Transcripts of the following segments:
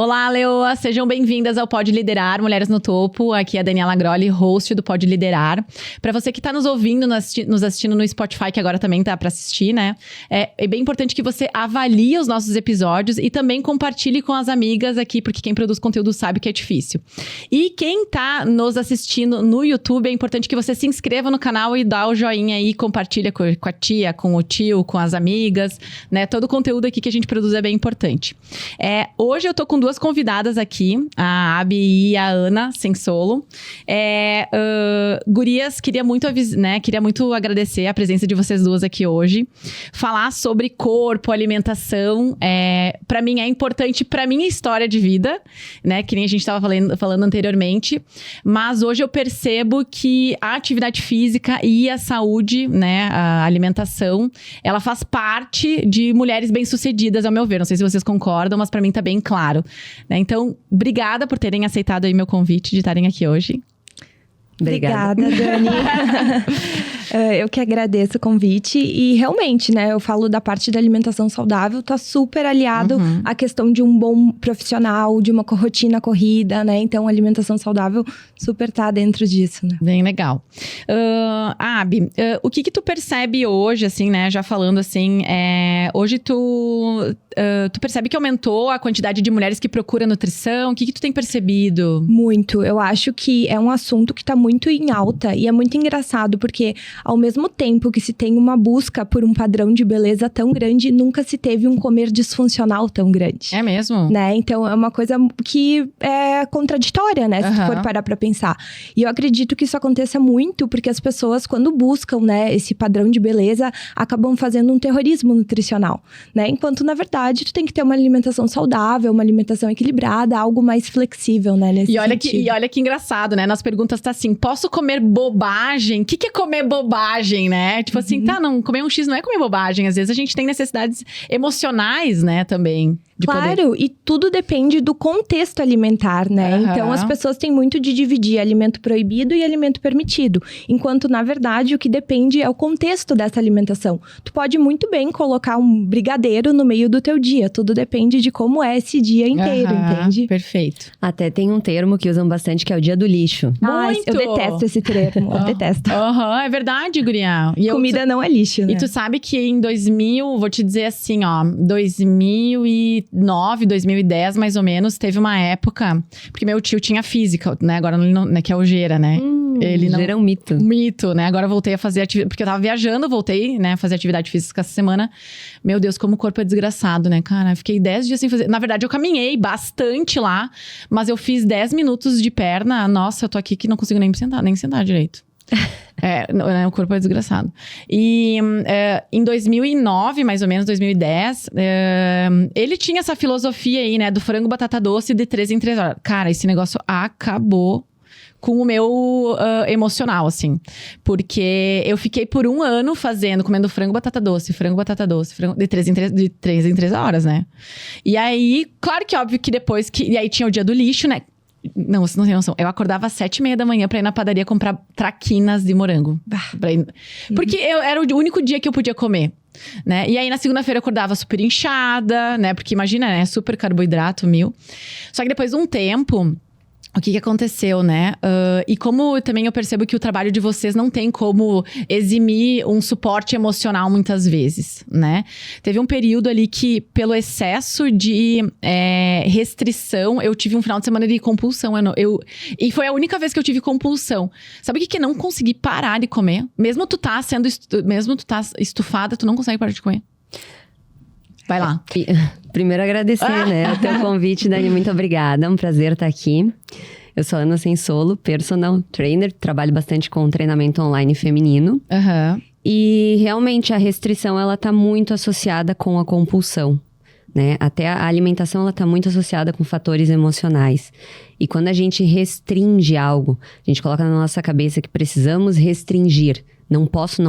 Olá, Leoa! Sejam bem-vindas ao Pode Liderar, Mulheres no Topo. Aqui é a Daniela Grolli, host do Pode Liderar. Para você que está nos ouvindo, nos assistindo no Spotify, que agora também tá para assistir, né? É bem importante que você avalie os nossos episódios e também compartilhe com as amigas aqui, porque quem produz conteúdo sabe que é difícil. E quem tá nos assistindo no YouTube, é importante que você se inscreva no canal e dá o joinha aí, compartilha com a tia, com o tio, com as amigas, né? Todo o conteúdo aqui que a gente produz é bem importante. Hoje eu tô com duas convidadas aqui, a Abi e a Ana Sensolo. Gurias, queria muito agradecer a presença de vocês duas aqui hoje. Falar sobre corpo, alimentação, para mim é importante para minha história de vida, né? Que nem a gente estava falando anteriormente. Mas hoje eu percebo que a atividade física e a saúde, né? A alimentação, ela faz parte de mulheres bem-sucedidas, ao meu ver. Não sei se vocês concordam, mas para mim tá bem claro. Né? Então, obrigada por terem aceitado aí meu convite de estarem aqui hoje. Obrigada, Dani. Eu que agradeço o convite e realmente, né, eu falo da parte da alimentação saudável, tá super aliado à questão de um bom profissional, de uma rotina corrida, né, então a alimentação saudável super tá dentro disso, né. Bem legal. Abi, o que tu percebe hoje, assim, né, já falando assim, hoje tu percebe que aumentou a quantidade de mulheres que procuram nutrição? O que tu tem percebido? Muito, eu acho que é um assunto que tá muito em alta e é muito engraçado, porque ao mesmo tempo que se tem uma busca por um padrão de beleza tão grande, nunca se teve um comer disfuncional tão grande. É mesmo? Né? Então, é uma coisa que é contraditória, né? Se tu for parar pra pensar. E eu acredito que isso aconteça muito porque as pessoas, quando buscam, né, esse padrão de beleza, acabam fazendo um terrorismo nutricional, né? Enquanto, na verdade, tu tem que ter uma alimentação saudável, uma alimentação equilibrada, algo mais flexível, né? Nesse sentido. E olha que engraçado, né? Nas perguntas tá assim, posso comer bobagem? O que é comer bobagem, né? Tipo assim, não, comer um X não é comer bobagem. Às vezes a gente tem necessidades emocionais, né, também. Claro, e tudo depende do contexto alimentar, né? Então, as pessoas têm muito de dividir alimento proibido e alimento permitido. Enquanto, na verdade, o que depende é o contexto dessa alimentação. Tu pode muito bem colocar um brigadeiro no meio do teu dia. Tudo depende de como é esse dia inteiro, entende? Perfeito. Até tem um termo que usam bastante, que é o dia do lixo. Eu detesto esse termo, eu detesto. É verdade, guria. Comida não é lixo, né? E tu sabe que em 2000, vou te dizer assim, ó, 2009, 2010, mais ou menos, teve uma época, porque meu tio tinha física, né, agora não, né, que é o Gera, né? Ele não... Gera é um mito. Mito, né? Agora eu voltei a fazer atividade, porque eu tava viajando, voltei, né, a fazer atividade física essa semana. Meu Deus, como o corpo é desgraçado, né, cara? Eu fiquei 10 dias sem fazer. Na verdade, eu caminhei bastante lá, mas eu fiz 10 minutos de perna. Nossa, eu tô aqui que não consigo nem sentar direito. O corpo é desgraçado. E em 2009, mais ou menos, 2010, ele tinha essa filosofia aí, né, do frango batata doce de 3 em 3 horas. Cara, esse negócio acabou com o meu emocional, assim. Porque eu fiquei por um ano comendo frango batata doce, frango de 3 em 3 horas, né? E aí, claro que óbvio que depois e aí tinha o dia do lixo, né? Não, você não tem noção. Eu acordava às 7h30 da manhã pra ir na padaria comprar traquinas de morango. Porque era o único dia que eu podia comer, né? E aí, na segunda-feira, eu acordava super inchada, né? Porque imagina, né? Super carboidrato, Só que depois de um tempo... O que aconteceu, né? E como também eu percebo que o trabalho de vocês não tem como eximir um suporte emocional muitas vezes, né? Teve um período ali que, pelo excesso de restrição, eu tive um final de semana de compulsão. E foi a única vez que eu tive compulsão. Sabe o que é não conseguir parar de comer? Mesmo tu tá estufada, tu não consegue parar de comer. Vai lá. Primeiro agradecer, né, o teu convite, Dani, muito obrigada, é um prazer estar aqui. Eu sou Ana Sensolo, personal trainer, trabalho bastante com treinamento online feminino. E realmente a restrição, ela tá muito associada com a compulsão, né? Até a alimentação, ela tá muito associada com fatores emocionais. E quando a gente restringe algo, a gente coloca na nossa cabeça que precisamos restringir. Não posso,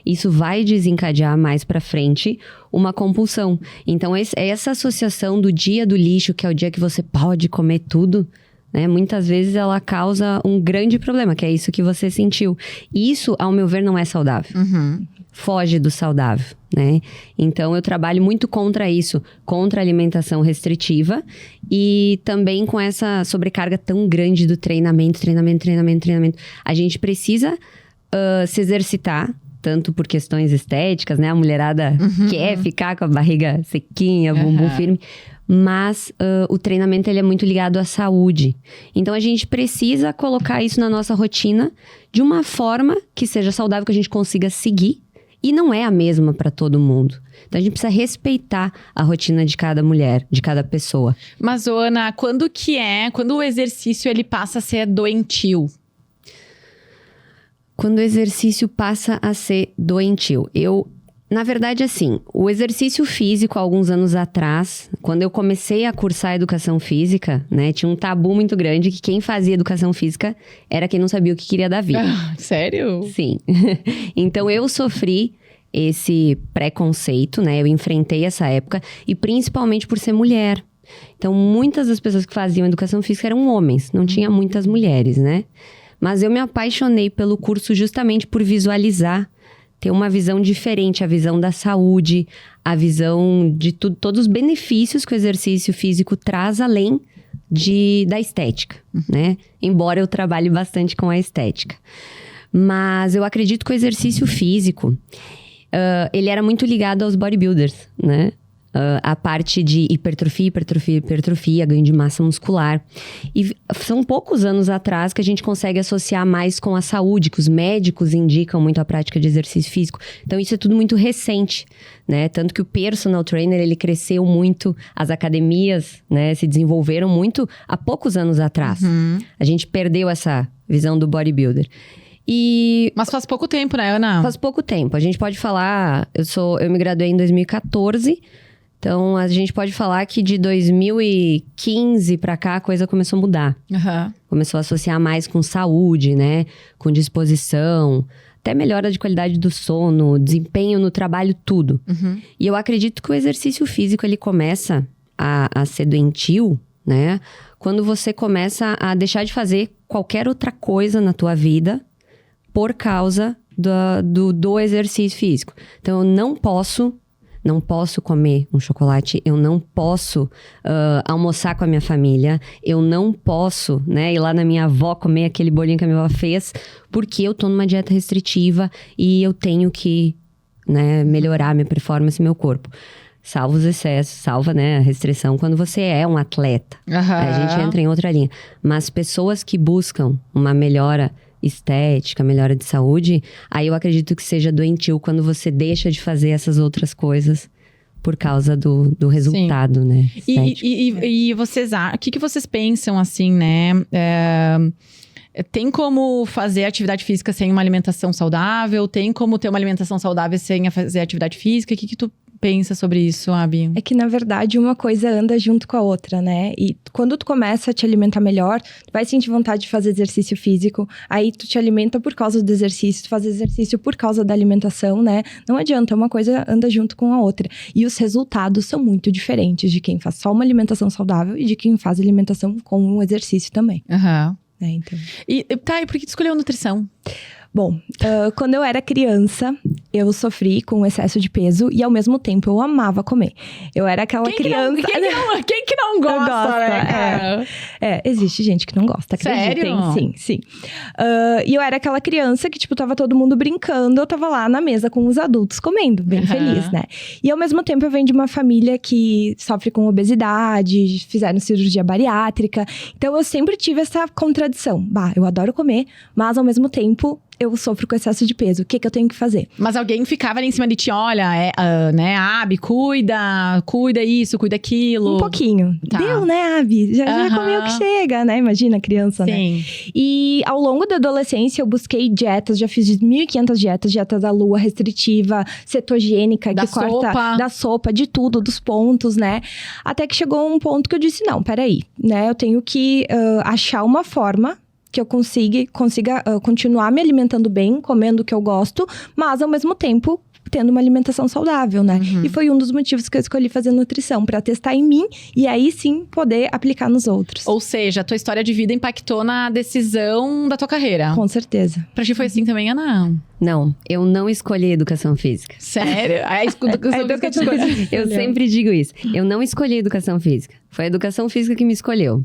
isso vai desencadear mais pra frente uma compulsão. Então, essa associação do dia do lixo, que é o dia que você pode comer tudo, né? Muitas vezes ela causa um grande problema, que é isso que você sentiu. E isso, ao meu ver, não é saudável. Foge do saudável, né? Então, eu trabalho muito contra isso, contra a alimentação restritiva e também com essa sobrecarga tão grande do treinamento. A gente precisa se exercitar, tanto por questões estéticas, né? A mulherada quer ficar com a barriga sequinha, bumbum firme. Mas o treinamento, ele é muito ligado à saúde. Então, a gente precisa colocar isso na nossa rotina de uma forma que seja saudável, que a gente consiga seguir. E não é a mesma para todo mundo. Então, a gente precisa respeitar a rotina de cada mulher, de cada pessoa. Mas, Ana, quando o exercício ele passa a ser doentio? Quando o exercício passa a ser doentio. Na verdade, assim, o exercício físico, alguns anos atrás, quando eu comecei a cursar educação física, né, tinha um tabu muito grande que quem fazia educação física era quem não sabia o que queria da vida. Sério? Sim. Então, eu sofri esse preconceito, né, eu enfrentei essa época, e principalmente por ser mulher. Então, muitas das pessoas que faziam educação física eram homens, não tinha muitas mulheres, né? Mas eu me apaixonei pelo curso justamente por visualizar, ter uma visão diferente, a visão da saúde, a visão de todos os benefícios que o exercício físico traz, além da estética, né? Embora eu trabalhe bastante com a estética. Mas eu acredito que o exercício físico, ele era muito ligado aos bodybuilders, né? A parte de hipertrofia, ganho de massa muscular. E são poucos anos atrás que a gente consegue associar mais com a saúde, que os médicos indicam muito a prática de exercício físico. Então, isso é tudo muito recente, né? Tanto que o personal trainer, ele cresceu muito, as academias, né, se desenvolveram muito há poucos anos atrás. A gente perdeu essa visão do bodybuilder. Mas faz pouco tempo, né, Ana? Faz pouco tempo. A gente pode falar... Eu me graduei em 2014... Então, a gente pode falar que de 2015 pra cá, a coisa começou a mudar. Começou a associar mais com saúde, né? Com disposição, até melhora de qualidade do sono, desempenho no trabalho, tudo. E eu acredito que o exercício físico, ele começa a ser doentio, né? Quando você começa a deixar de fazer qualquer outra coisa na tua vida por causa do exercício físico. Então, eu não posso comer um chocolate, eu não posso almoçar com a minha família, eu não posso, né, ir lá na minha avó comer aquele bolinho que a minha avó fez, porque eu tô numa dieta restritiva e eu tenho que, né, melhorar minha performance e meu corpo. Salva os excessos, salva, né, a restrição quando você é um atleta. A gente entra em outra linha. Mas pessoas que buscam uma melhora estética, melhora de saúde, aí eu acredito que seja doentio quando você deixa de fazer essas outras coisas por causa do resultado, Sim. né? E vocês, o que vocês pensam, assim, né? Tem como fazer atividade física sem uma alimentação saudável? Tem como ter uma alimentação saudável sem fazer atividade física? O que tu pensa sobre isso, Abi? É que, na verdade, uma coisa anda junto com a outra, né? E quando tu começa a te alimentar melhor, tu vai sentir vontade de fazer exercício físico. Aí tu te alimenta por causa do exercício, tu faz exercício por causa da alimentação, né? Não adianta, uma coisa anda junto com a outra. E os resultados são muito diferentes de quem faz só uma alimentação saudável e de quem faz alimentação com um exercício também. Então. E por que tu escolheu nutrição? Bom, quando eu era criança, eu sofri com excesso de peso e ao mesmo tempo eu amava comer. Eu era aquela criança... Quem que não gosta, né, cara? Existe gente que não gosta, acreditem. Sério? Sim. E eu era aquela criança que, tipo, tava todo mundo brincando, eu tava lá na mesa com os adultos comendo, bem feliz, né? E ao mesmo tempo eu venho de uma família que sofre com obesidade, fizeram cirurgia bariátrica. Então eu sempre tive essa contradição. Eu adoro comer, mas ao mesmo tempo... eu sofro com excesso de peso. O que eu tenho que fazer? Mas alguém ficava ali em cima de ti, olha, né, Abi, cuida isso, cuida aquilo. Um pouquinho. Tá. Deu, né, Abi? Já comeu o que chega, né? Imagina, criança, Sim. né? E ao longo da adolescência, eu busquei dietas, já fiz 1.500 dietas, dieta da lua, restritiva, cetogênica, da que corta da sopa, de tudo, dos pontos, né? Até que chegou um ponto que eu disse, não, peraí, né? Eu tenho que achar uma forma que eu consiga continuar me alimentando bem, comendo o que eu gosto, mas ao mesmo tempo tendo uma alimentação saudável, né? E foi um dos motivos que eu escolhi fazer nutrição, pra testar em mim e aí sim poder aplicar nos outros. Ou seja, a tua história de vida impactou na decisão da tua carreira. Com certeza. Pra ti foi assim também, Ana? Não, eu não escolhi educação física. Sério? A educação física Eu sempre digo isso. Eu não escolhi educação física. Foi a educação física que me escolheu.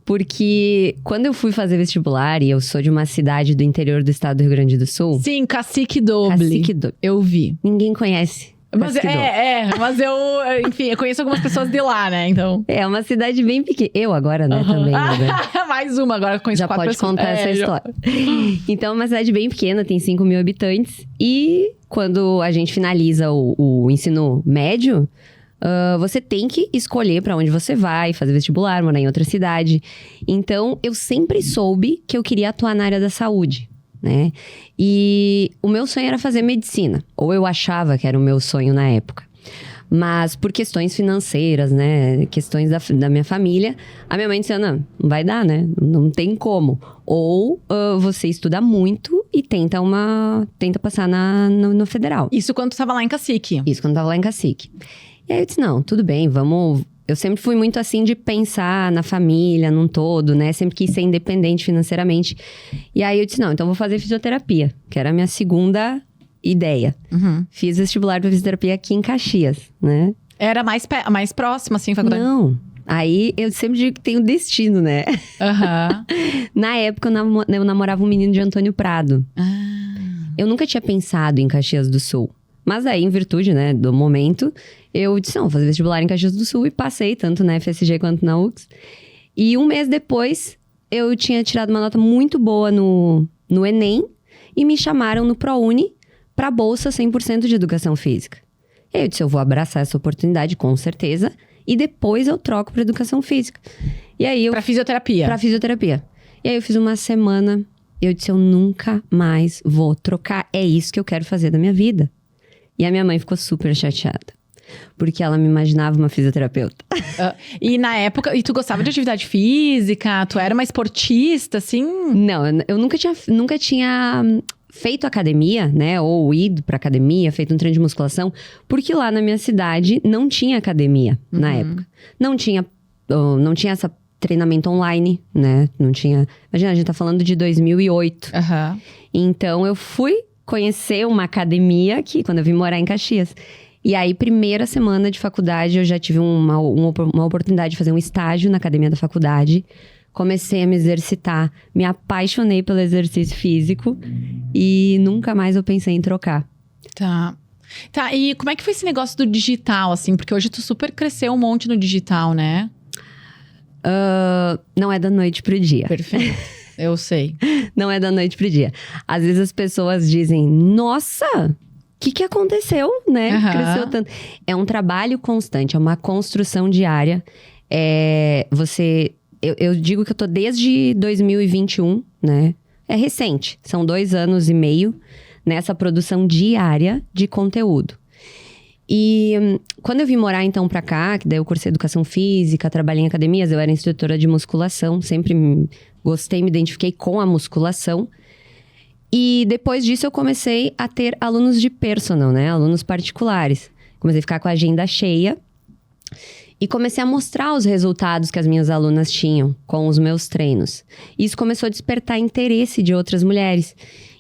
Porque quando eu fui fazer vestibular, e eu sou de uma cidade do interior do estado do Rio Grande do Sul. Sim, Cacique Doble. Cacique Doble. Eu vi. Ninguém conhece. Mas mas eu, enfim, eu conheço algumas pessoas de lá, né? Então. É uma cidade bem pequena. Eu agora, né, também. Né? Mais uma, agora conheço já 4 pode pessoas. contar essa história. Então, é uma cidade bem pequena, tem 5 mil habitantes. E quando a gente finaliza o ensino médio, você tem que escolher pra onde você vai, fazer vestibular, morar em outra cidade. Então, eu sempre soube que eu queria atuar na área da saúde, né? E o meu sonho era fazer medicina. Ou eu achava que era o meu sonho na época. Mas por questões financeiras, né? Questões da minha família, a minha mãe disse, não vai dar, né? Não tem como. Ou você estuda muito e tenta passar no federal. Isso quando tu tava lá em Cacique. Isso, quando eu tava lá em Cacique. E aí eu disse, não, tudo bem, vamos... Eu sempre fui muito assim de pensar na família, num todo, né? Sempre quis ser independente financeiramente. E aí eu disse, não, então eu vou fazer fisioterapia, que era a minha segunda ideia. Fiz vestibular para fisioterapia aqui em Caxias, né? Era mais próximo, assim, a faculdade? Não. Aí eu sempre digo que tem o destino, né? Na época eu namorava um menino de Antônio Prado. Eu nunca tinha pensado em Caxias do Sul. Mas aí, em virtude, né, do momento, eu disse, não, vou fazer vestibular em Caxias do Sul e passei, tanto na FSG quanto na UX. E um mês depois, eu tinha tirado uma nota muito boa no Enem e me chamaram no ProUni para bolsa 100% de educação física. E aí eu disse, eu vou abraçar essa oportunidade, com certeza, e depois eu troco para educação física. E aí Pra fisioterapia? Pra fisioterapia. E aí eu fiz uma semana, eu disse, eu nunca mais vou trocar, é isso que eu quero fazer da minha vida. E a minha mãe ficou super chateada. Porque ela me imaginava uma fisioterapeuta. E na época... E tu gostava de atividade física? Tu era uma esportista, assim? Não, eu nunca tinha feito academia, né? Ou ido pra academia, feito um treino de musculação. Porque lá na minha cidade não tinha academia na época. Não tinha essa treinamento online, né? Não tinha... Imagina, a gente tá falando de 2008. Então, eu fui conhecer uma academia aqui, quando eu vim morar em Caxias. E aí, primeira semana de faculdade, eu já tive uma oportunidade de fazer um estágio na academia da faculdade. Comecei a me exercitar, me apaixonei pelo exercício físico e nunca mais eu pensei em trocar. Tá, e como é que foi esse negócio do digital, assim? Porque hoje tu super cresceu um monte no digital, né? Não é da noite pro dia. Perfeito. Eu sei. Não é da noite pro dia. Às vezes as pessoas dizem, nossa, o que aconteceu, né? Cresceu tanto. É um trabalho constante, é uma construção diária. Eu digo que eu tô desde 2021, né? É recente, são 2 anos e meio nessa produção diária de conteúdo. E quando eu vim morar então pra cá, que daí eu cursei educação física, trabalhei em academias, eu era instrutora de musculação, sempre gostei, me identifiquei com a musculação. E depois disso eu comecei a ter alunos de personal, né? Alunos particulares. Comecei a ficar com a agenda cheia. E comecei a mostrar os resultados que as minhas alunas tinham com os meus treinos. Isso começou a despertar interesse de outras mulheres.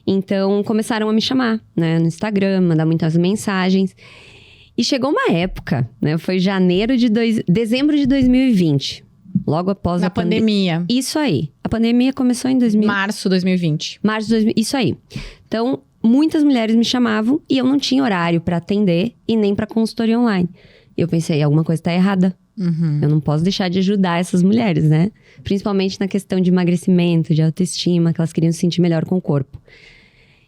Então começaram a me chamar, né? No Instagram, mandar muitas mensagens. E chegou uma época, né? Foi dezembro de 2020. Logo após a pandemia. Isso aí. A pandemia começou em Março de 2020. Março de 2020. Isso aí. Então, muitas mulheres me chamavam e eu não tinha horário para atender e nem para consultoria online. E eu pensei, alguma coisa tá errada. Eu não posso deixar de ajudar essas mulheres, né? Principalmente na questão de emagrecimento, de autoestima, que elas queriam se sentir melhor com o corpo.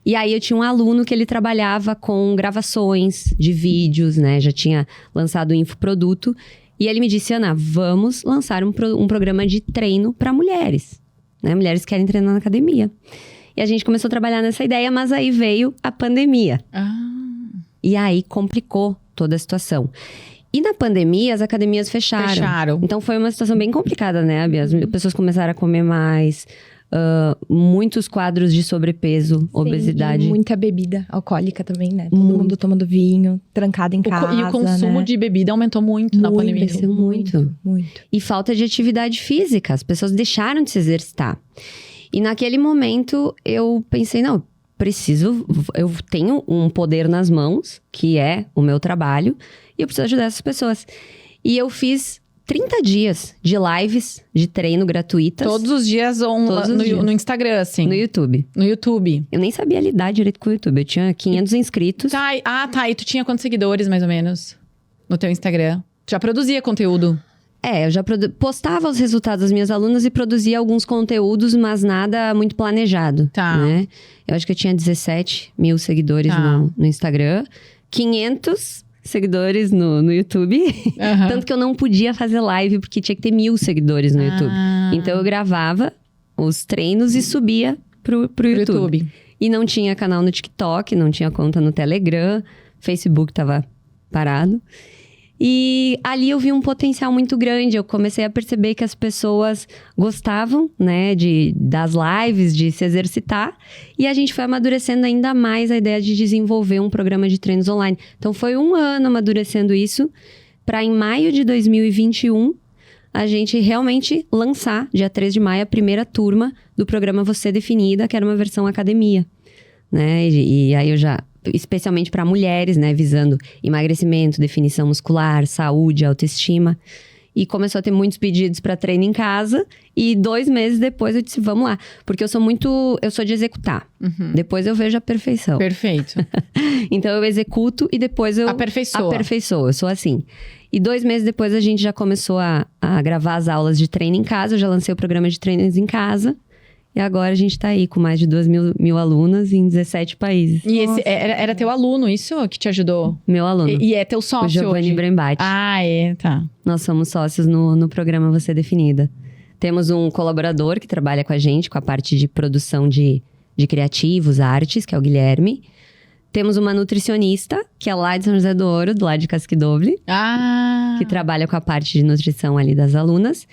E aí eu tinha um aluno que ele trabalhava com gravações de vídeos, né? Já tinha lançado o infoproduto. E ele me disse, Ana, vamos lançar um programa de treino para mulheres. Né? Mulheres que querem treinar na academia. E a gente começou a trabalhar nessa ideia, mas aí veio a pandemia. E aí complicou toda a situação. E na pandemia, as academias fecharam. Então foi uma situação bem complicada, né, Bia? As pessoas começaram a comer mais. muitos quadros de sobrepeso, obesidade. E muita bebida alcoólica também, né? Todo mundo tomando vinho, trancado em casa, e o consumo de bebida aumentou muito na pandemia. Cresceu muito. E falta de atividade física. As pessoas deixaram de se exercitar. E naquele momento, eu pensei, não, eu tenho um poder nas mãos, que é o meu trabalho, e eu preciso ajudar essas pessoas. E eu fiz 30 dias de lives de treino gratuitas. Todos os dias no Instagram, assim? No YouTube. No YouTube. Eu nem sabia lidar direito com o YouTube. Eu tinha 500 inscritos. Tá, e tu tinha quantos seguidores, mais ou menos? No teu Instagram? Tu já produzia conteúdo? Eu já postava os resultados das minhas alunas e produzia alguns conteúdos, mas nada muito planejado. Tá. Né? Eu acho que eu tinha 17 mil seguidores no Instagram. 500 seguidores no YouTube. Tanto que eu não podia fazer live, porque tinha que ter 1000 seguidores no YouTube. Então eu gravava os treinos e subia pro YouTube. E não tinha canal no TikTok, não tinha conta no Telegram. Facebook tava parado. E ali eu vi um potencial muito grande. Eu comecei a perceber que as pessoas gostavam, né, das lives, de se exercitar. E a gente foi amadurecendo ainda mais a ideia de desenvolver um programa de treinos online. Então foi um ano amadurecendo isso, para em maio de 2021, a gente realmente lançar, dia 3 de maio, a primeira turma do programa Você Definida, que era uma versão academia, né? E aí eu já... especialmente para mulheres, né, visando emagrecimento, definição muscular, saúde, autoestima. E começou a ter muitos pedidos para treino em casa. E 2 meses depois eu disse, vamos lá. Porque eu sou de executar. Depois eu vejo a perfeição. Perfeito. Então eu executo e depois eu aperfeiçoo. Eu sou assim. E 2 meses depois a gente já começou a gravar as aulas de treino em casa. Eu já lancei o programa de treinos em casa. E agora a gente tá aí com mais de 2 mil alunas em 17 países. E esse era teu aluno, isso, que te ajudou? Meu aluno. E é teu sócio o Giovanni Brembati. Tá. Nós somos sócios no programa Você Definida. Temos um colaborador que trabalha com a gente, com a parte de produção de criativos, artes, que é o Guilherme. Temos uma nutricionista, que é lá de São José do Ouro, do lado de Casquidoble. Que trabalha com a parte de nutrição ali das alunas.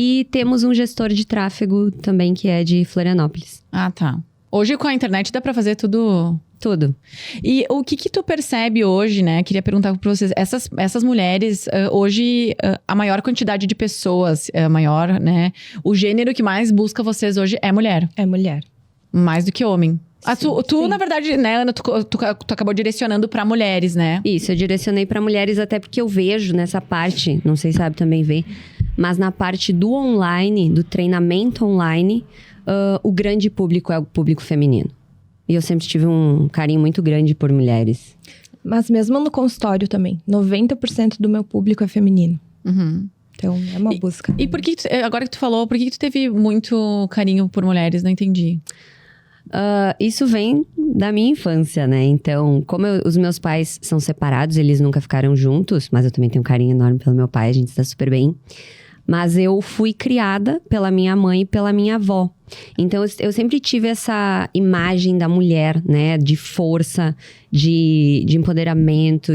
E temos um gestor de tráfego também, que é de Florianópolis. Tá. Hoje, com a internet, dá pra fazer tudo? Tudo. E o que tu percebe hoje, né? Queria perguntar pra vocês. Essas mulheres, hoje, a maior quantidade de pessoas, maior, né? O gênero que mais busca vocês hoje é mulher. É mulher. Mais do que homem. Tu sim. Na verdade, né, Ana, tu acabou direcionando pra mulheres, né? Isso, eu direcionei pra mulheres até porque eu vejo nessa parte, não sei se sabe também ver, mas na parte do online, do treinamento online, o grande público é o público feminino. E eu sempre tive um carinho muito grande por mulheres. Mas mesmo no consultório também, 90% do meu público é feminino. Então, é uma busca. E por que, agora que tu falou, por que tu teve muito carinho por mulheres? Não entendi. Isso vem da minha infância, né? Então, como os meus pais são separados, eles nunca ficaram juntos, mas eu também tenho um carinho enorme pelo meu pai, a gente está super bem. Mas eu fui criada pela minha mãe e pela minha avó. Então, eu sempre tive essa imagem da mulher, né? De força, de empoderamento,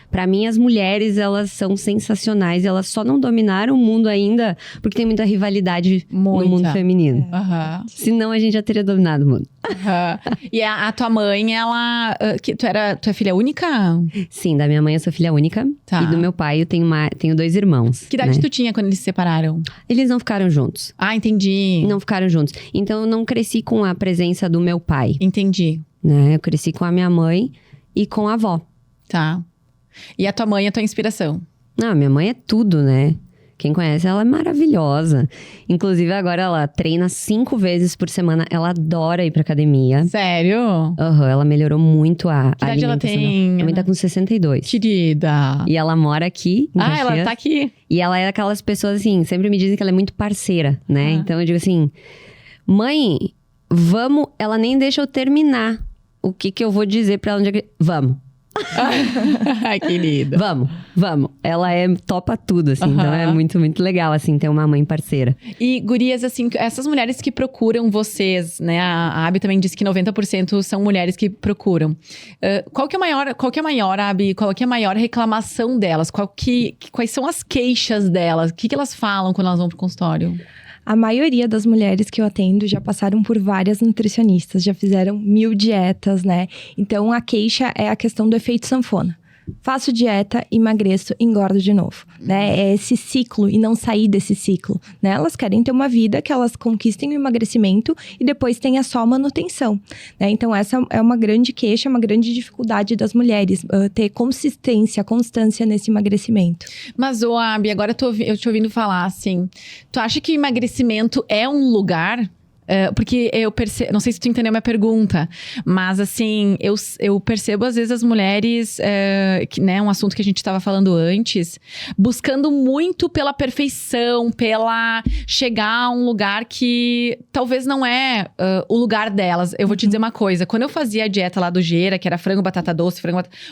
Pra mim, as mulheres, elas são sensacionais. Elas só não dominaram o mundo ainda porque tem muita rivalidade no mundo feminino. Senão, a gente já teria dominado o mundo. E a tua mãe, ela... Tu é filha única? Sim, da minha mãe eu sou filha única. Tá. E do meu pai eu tenho 2 irmãos. Que idade tu tinha quando eles se separaram? Eles não ficaram juntos. Entendi. Não ficaram juntos. Então, eu não cresci com a presença do meu pai. Entendi. Né? Eu cresci com a minha mãe e com a avó. Tá. E a tua mãe é a tua inspiração? Não, minha mãe é tudo, né? Quem conhece, ela é maravilhosa. Inclusive, agora ela treina 5 vezes por semana. Ela adora ir pra academia. Sério? Ela melhorou muito a que idade ela tem? Minha mãe tá com 62. Querida. E ela mora aqui em Caxias. Ela tá aqui. E ela é daquelas pessoas, assim, sempre me dizem que ela é muito parceira, né? Então, eu digo assim, mãe, vamos... Ela nem deixa eu terminar o que eu vou dizer pra ela. Vamos. Ai, querida. Vamos. Ela topa tudo, assim. Então, é muito, muito legal, assim, ter uma mãe parceira. E, gurias, assim, essas mulheres que procuram vocês, né? A Abi também disse que 90% são mulheres que procuram. Qual que é a maior, Abi? Qual que é a maior reclamação delas? Quais são as queixas delas? O que elas falam quando elas vão pro consultório? A maioria das mulheres que eu atendo já passaram por várias nutricionistas, já fizeram 1000 dietas, né? Então, a queixa é a questão do efeito sanfona. Faço dieta, emagreço, engordo de novo, né? É esse ciclo e não sair desse ciclo, né? Elas querem ter uma vida que elas conquistem o emagrecimento e depois tenha só manutenção, né? Então, essa é uma grande queixa, uma grande dificuldade das mulheres, ter consistência, constância nesse emagrecimento. Mas, Abi, agora eu te ouvindo falar, assim, tu acha que o emagrecimento é um lugar? Porque eu percebo, não sei se tu entendeu minha pergunta, mas assim, eu percebo às vezes as mulheres, que, né, um assunto que a gente estava falando antes, buscando muito pela perfeição, pela chegar a um lugar que talvez não é o lugar delas. Eu vou te dizer uma coisa, quando eu fazia a dieta lá do Gera, que era frango, batata doce,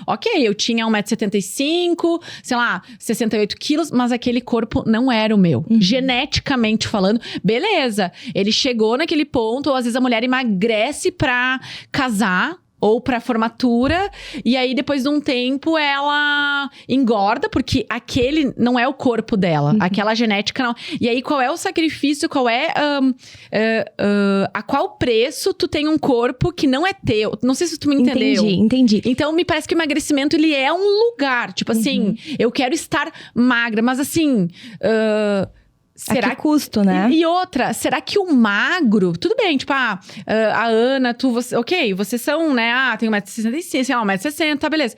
ok, eu tinha 1,75 m, sei lá, 68 quilos, mas aquele corpo não era o meu. Geneticamente falando, beleza, ele chegou naquele ponto, ou às vezes a mulher emagrece pra casar ou pra formatura, e aí depois de um tempo ela engorda, porque aquele não é o corpo dela, aquela genética não. E aí qual é o sacrifício, qual é a qual preço tu tem um corpo que não é teu? Não sei se tu me entendeu. Entendi. Então me parece que o emagrecimento ele é um lugar, tipo assim, eu quero estar magra, mas assim... será que custo, né? E outra, será que o magro... Tudo bem, tipo, a Ana, você... Ok, vocês são, né? Tem 1,65 m, sei lá, 1,60 m, tá, beleza.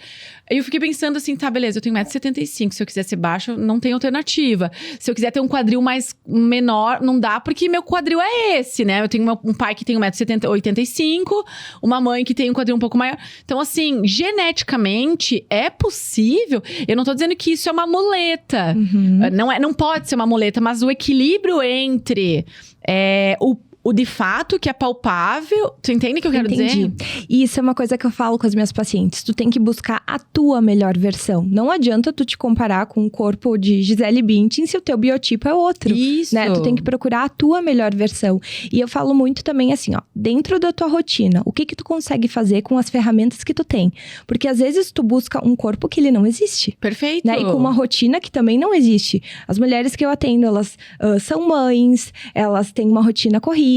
Aí eu fiquei pensando assim, tá, beleza, eu tenho 1,75 m. Se eu quiser ser baixo, não tem alternativa. Se eu quiser ter um quadril mais menor, não dá, porque meu quadril é esse, né? Eu tenho um pai que tem 1,85 m, uma mãe que tem um quadril um pouco maior. Então, assim, geneticamente, é possível. Eu não tô dizendo que isso é uma muleta. Não pode ser uma muleta, mas o equilíbrio entre o de fato, que é palpável. Tu entende o que eu quero dizer? E isso é uma coisa que eu falo com as minhas pacientes. Tu tem que buscar a tua melhor versão. Não adianta tu te comparar com o corpo de Gisele Bündchen se o teu biotipo é outro. Isso. Né? Tu tem que procurar a tua melhor versão. E eu falo muito também assim, ó. Dentro da tua rotina, o que tu consegue fazer com as ferramentas que tu tem? Porque às vezes tu busca um corpo que ele não existe. Perfeito. Né? E com uma rotina que também não existe. As mulheres que eu atendo, elas são mães, elas têm uma rotina corrida,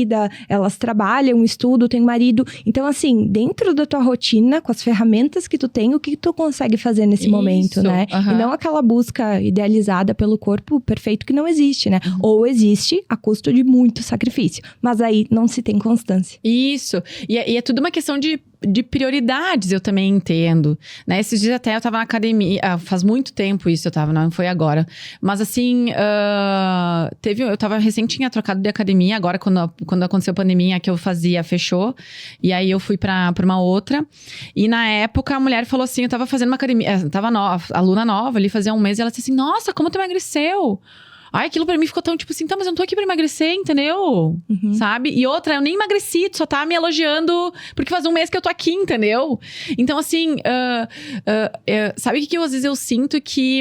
elas trabalham, estudam, têm marido. Então, assim, dentro da tua rotina, com as ferramentas que tu tem, o que tu consegue fazer nesse momento, né? E não aquela busca idealizada pelo corpo perfeito que não existe, né? Ou existe a custo de muito sacrifício. Mas aí não se tem constância. Isso. E é tudo uma questão de prioridades, eu também entendo, né? Esses dias até eu tava na academia, faz muito tempo isso eu tava, não foi agora. Mas assim, eu tava tinha trocado de academia, agora quando aconteceu a pandemia, a que eu fazia fechou, e aí eu fui pra uma outra, e na época a mulher falou assim, eu tava fazendo uma academia, tava aluna nova ali, fazia um mês, e ela disse assim, nossa, como tu emagreceu? Ai, aquilo pra mim ficou tão tipo assim, tá, mas eu não tô aqui pra emagrecer, entendeu? Sabe? E outra, eu nem emagreci, tu só tá me elogiando porque faz um mês que eu tô aqui, entendeu? Então, assim, sabe o que às vezes eu sinto? Que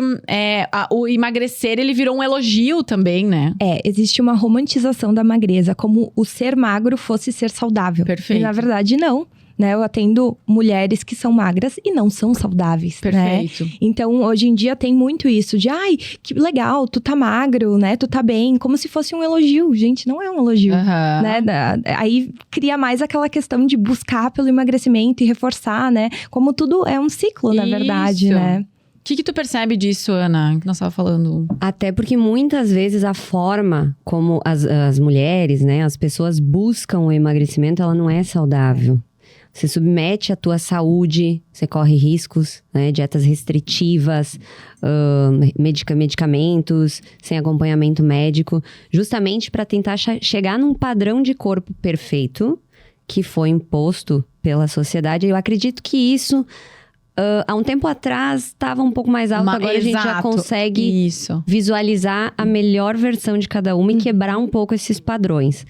o emagrecer, ele virou um elogio também, né? Existe uma romantização da magreza, como o ser magro fosse ser saudável. Perfeito. E na verdade, não. Né, eu atendo mulheres que são magras e não são saudáveis, perfeito, né? Então, hoje em dia tem muito isso de, ai, que legal, tu tá magro, né? Tu tá bem, como se fosse um elogio. Gente, não é um elogio, né? Aí cria mais aquela questão de buscar pelo emagrecimento e reforçar, né? Como tudo é um ciclo, na verdade, né? O que tu percebe disso, Ana, que nós estávamos falando? Até porque muitas vezes a forma como as mulheres, né, as pessoas buscam o emagrecimento, ela não é saudável. Você submete a tua saúde, você corre riscos, né? Dietas restritivas, medicamentos, sem acompanhamento médico, justamente para tentar chegar num padrão de corpo perfeito que foi imposto pela sociedade. Eu acredito que isso, há um tempo atrás, estava um pouco mais alto. Agora a gente já consegue visualizar a melhor versão de cada uma e quebrar um pouco esses padrões.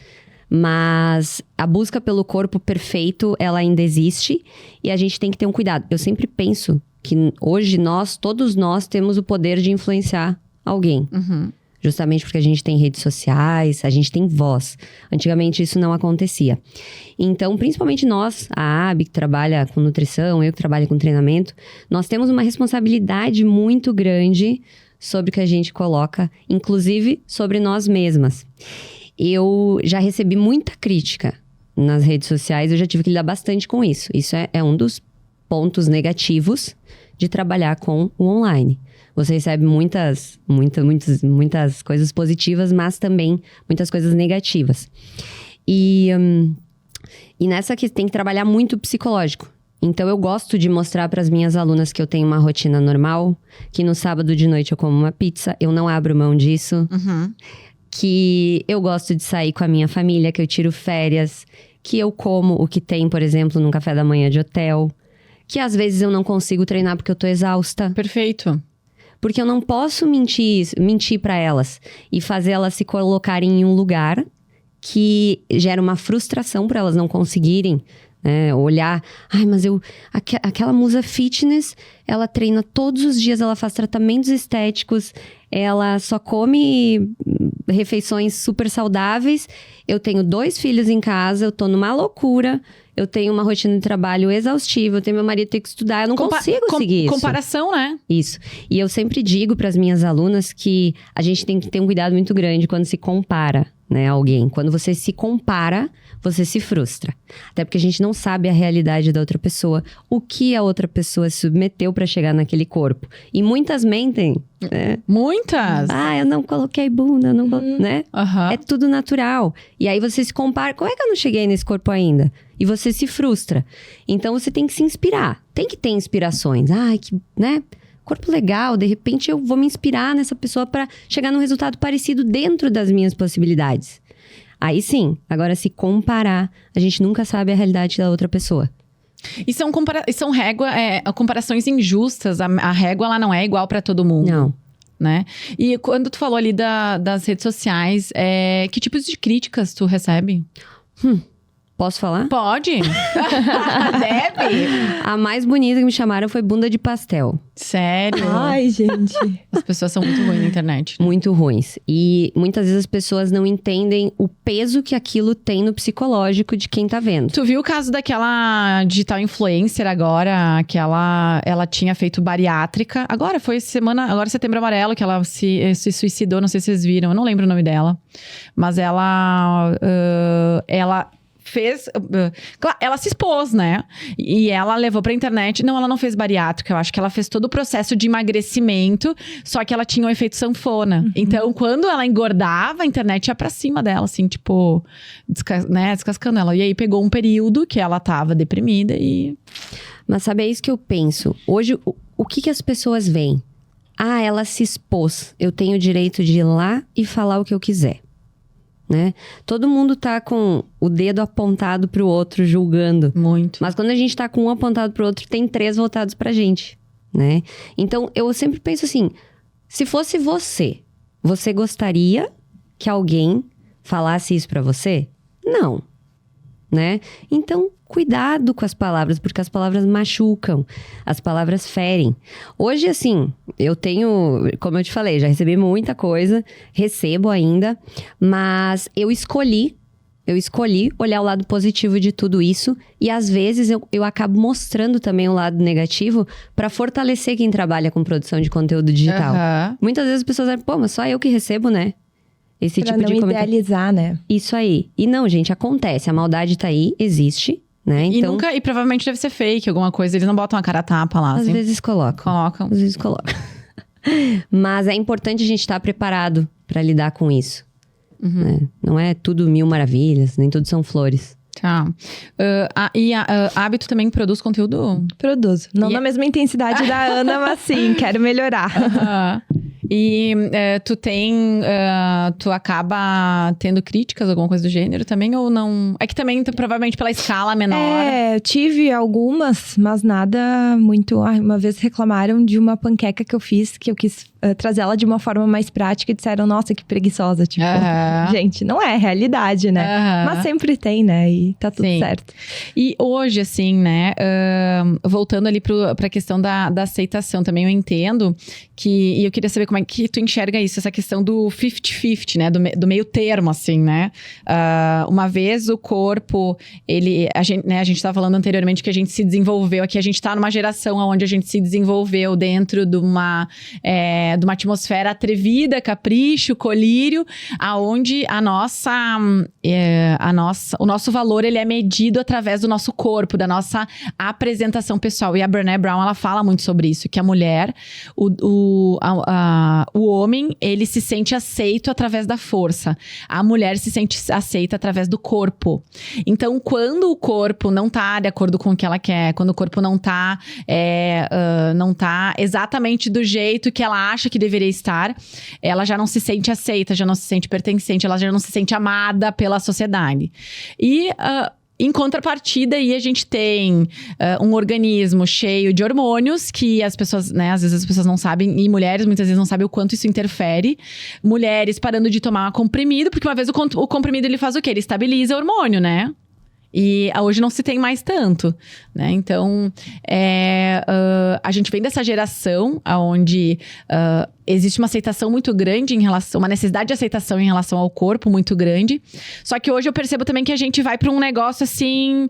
Mas a busca pelo corpo perfeito, ela ainda existe e a gente tem que ter um cuidado. Eu sempre penso que hoje todos nós temos o poder de influenciar alguém. Justamente porque a gente tem redes sociais, a gente tem voz. Antigamente isso não acontecia. Então, principalmente nós, a Abi, que trabalha com nutrição, eu que trabalho com treinamento, nós temos uma responsabilidade muito grande sobre o que a gente coloca, inclusive sobre nós mesmas. eu já recebi muita crítica nas redes sociais, eu já tive que lidar bastante com isso. Isso é um dos pontos negativos de trabalhar com o online. Você recebe muitas coisas positivas, mas também muitas coisas negativas. E nessa que tem que trabalhar muito o psicológico. Então, eu gosto de mostrar para as minhas alunas que eu tenho uma rotina normal, que no sábado de noite eu como uma pizza, eu não abro mão disso. Que eu gosto de sair com a minha família, que eu tiro férias, que eu como o que tem, por exemplo, num café da manhã de hotel. Que às vezes eu não consigo treinar porque eu tô exausta. Perfeito. Porque eu não posso mentir para elas e fazer elas se colocarem em um lugar que gera uma frustração para elas não conseguirem, né? Olhar, mas aquela musa fitness, ela treina todos os dias, ela faz tratamentos estéticos, ela só come refeições super saudáveis. Eu tenho 2 filhos em casa, eu tô numa loucura. Eu tenho uma rotina de trabalho exaustiva, eu tenho meu marido ter que estudar, eu não consigo seguir isso. Comparação, né? Isso. E eu sempre digo para as minhas alunas que a gente tem que ter um cuidado muito grande quando se compara, né, a alguém. Quando você se compara, você se frustra. Até porque a gente não sabe a realidade da outra pessoa, o que a outra pessoa se submeteu para chegar naquele corpo. E muitas mentem, né? Muitas! Eu não coloquei bunda, não né? É tudo natural. E aí você se compara, como é que eu não cheguei nesse corpo ainda? E você se frustra. Então você tem que se inspirar. Tem que ter inspirações. Né? Corpo legal, de repente eu vou me inspirar nessa pessoa para chegar num resultado parecido dentro das minhas possibilidades. Aí sim, agora se comparar, a gente nunca sabe a realidade da outra pessoa. E são comparações injustas. A régua, ela não é igual para todo mundo. Não. Né? E quando tu falou ali das redes sociais, que tipos de críticas tu recebe? Posso falar? Pode. Deve. A mais bonita que me chamaram foi bunda de pastel. Sério? Ai, gente. As pessoas são muito ruins na internet. Muito ruins. E muitas vezes as pessoas não entendem o peso que aquilo tem no psicológico de quem tá vendo. Tu viu o caso daquela digital influencer agora, que ela tinha feito bariátrica. Agora foi setembro amarelo, que ela se suicidou, não sei se vocês viram, eu não lembro o nome dela. Mas ela fez... ela se expôs, né? E ela levou pra internet... Não, ela não fez bariátrica. Eu acho que ela fez todo o processo de emagrecimento. Só que ela tinha o efeito sanfona. Então, quando ela engordava, a internet ia pra cima dela. Assim, tipo... descascando ela. E aí, pegou um período que ela tava deprimida e... Mas sabe, é isso que eu penso. Hoje, o que as pessoas veem? Ela se expôs. Eu tenho o direito de ir lá e falar o que eu quiser. Né? Todo mundo tá com o dedo apontado pro outro, julgando. Muito. Mas quando a gente tá com um apontado pro outro, tem 3 voltados pra gente, né? Então, eu sempre penso assim, se fosse você gostaria que alguém falasse isso pra você? Não, né? Então, cuidado com as palavras, porque as palavras machucam, as palavras ferem. Hoje, assim, eu tenho, como eu te falei, já recebi muita coisa, recebo ainda, mas eu escolhi olhar o lado positivo de tudo isso e às vezes eu acabo mostrando também o lado negativo para fortalecer quem trabalha com produção de conteúdo digital. Muitas vezes as pessoas dizem, mas só eu que recebo, né? Esse pra tipo de comentário. idealizar, né? Isso aí. E não, gente, acontece. A maldade tá aí, existe, né? Então, e provavelmente deve ser fake, alguma coisa. Eles não botam a cara a tapa lá, às assim. vezes colocam. Às vezes colocam. Mas é importante a gente estar preparado para lidar com isso. Né? Não é tudo 1000 maravilhas, nem tudo são flores. Tá. Hábito também produz conteúdo? Produzo. Não na mesma intensidade da Ana, mas sim, quero melhorar. E tu acaba tendo críticas, alguma coisa do gênero também, ou não? É que também, provavelmente, pela escala menor. Eu tive algumas, mas nada muito... uma vez reclamaram de uma panqueca que eu fiz, que eu quis trazer ela de uma forma mais prática e disseram, nossa, que preguiçosa. Tipo, gente, não é realidade, né? Mas sempre tem, né? E tá tudo certo. E hoje, assim, né? Voltando ali pra questão da aceitação também, eu entendo que... E eu queria saber como como é que tu enxerga isso, essa questão do 50-50, né? Do meio termo, assim, né? Uma vez o corpo, a gente tava falando anteriormente que a gente se desenvolveu, aqui a gente tá numa geração onde a gente se desenvolveu dentro de uma atmosfera atrevida, capricho, colírio, aonde o nosso valor, ele é medido através do nosso corpo, da nossa apresentação pessoal. E a Brené Brown, ela fala muito sobre isso, que a mulher, o homem, ele se sente aceito através da força. A mulher se sente aceita através do corpo. Então, quando o corpo não tá de acordo com o que ela quer, quando o corpo não tá exatamente do jeito que ela acha que deveria estar, ela já não se sente aceita, já não se sente pertencente, ela já não se sente amada pela sociedade. E em contrapartida, aí a gente tem um organismo cheio de hormônios que as pessoas, né, às vezes as pessoas não sabem, e mulheres muitas vezes não sabem o quanto isso interfere. Mulheres parando de tomar comprimido, porque uma vez o comprimido ele faz o quê? Ele estabiliza o hormônio, né? E hoje não se tem mais tanto, né? Então, a gente vem dessa geração onde existe uma aceitação muito grande uma necessidade de aceitação em relação ao corpo muito grande. Só que hoje eu percebo também que a gente vai para um negócio assim,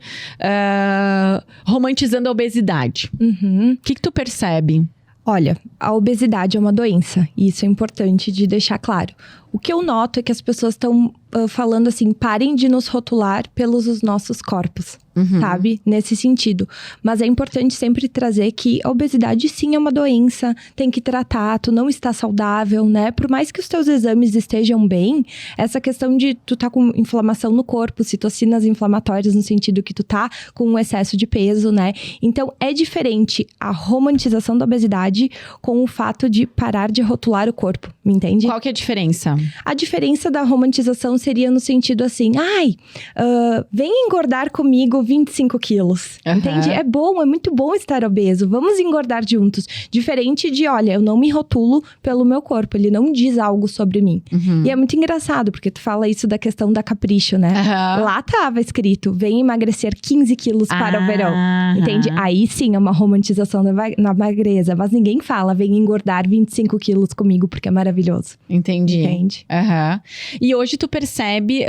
romantizando a obesidade. Uhum. O que tu percebe? Olha, a obesidade é uma doença, e isso é importante de deixar claro. O que eu noto é que as pessoas estão falando assim, parem de nos rotular pelos nossos corpos, sabe? Nesse sentido. Mas é importante sempre trazer que a obesidade sim é uma doença, tem que tratar, tu não está saudável, né? Por mais que os teus exames estejam bem, essa questão de tu tá com inflamação no corpo, citocinas inflamatórias no sentido que tu tá com um excesso de peso, né? Então, é diferente a romantização da obesidade com o fato de parar de rotular o corpo, me entende? Qual que é a diferença? A diferença da romantização seria no sentido assim, vem engordar comigo 25 quilos, entende? É bom, é muito bom estar obeso, vamos engordar juntos. Diferente de, olha, eu não me rotulo pelo meu corpo, ele não diz algo sobre mim. E é muito engraçado, porque tu fala isso da questão da capricho, né? Lá tava escrito, vem emagrecer 15 quilos para o verão, entende? Aí sim é uma romantização na magreza, mas ninguém fala, vem engordar 25 quilos comigo, porque é maravilhoso. Entendi. Entende? E hoje tu percebe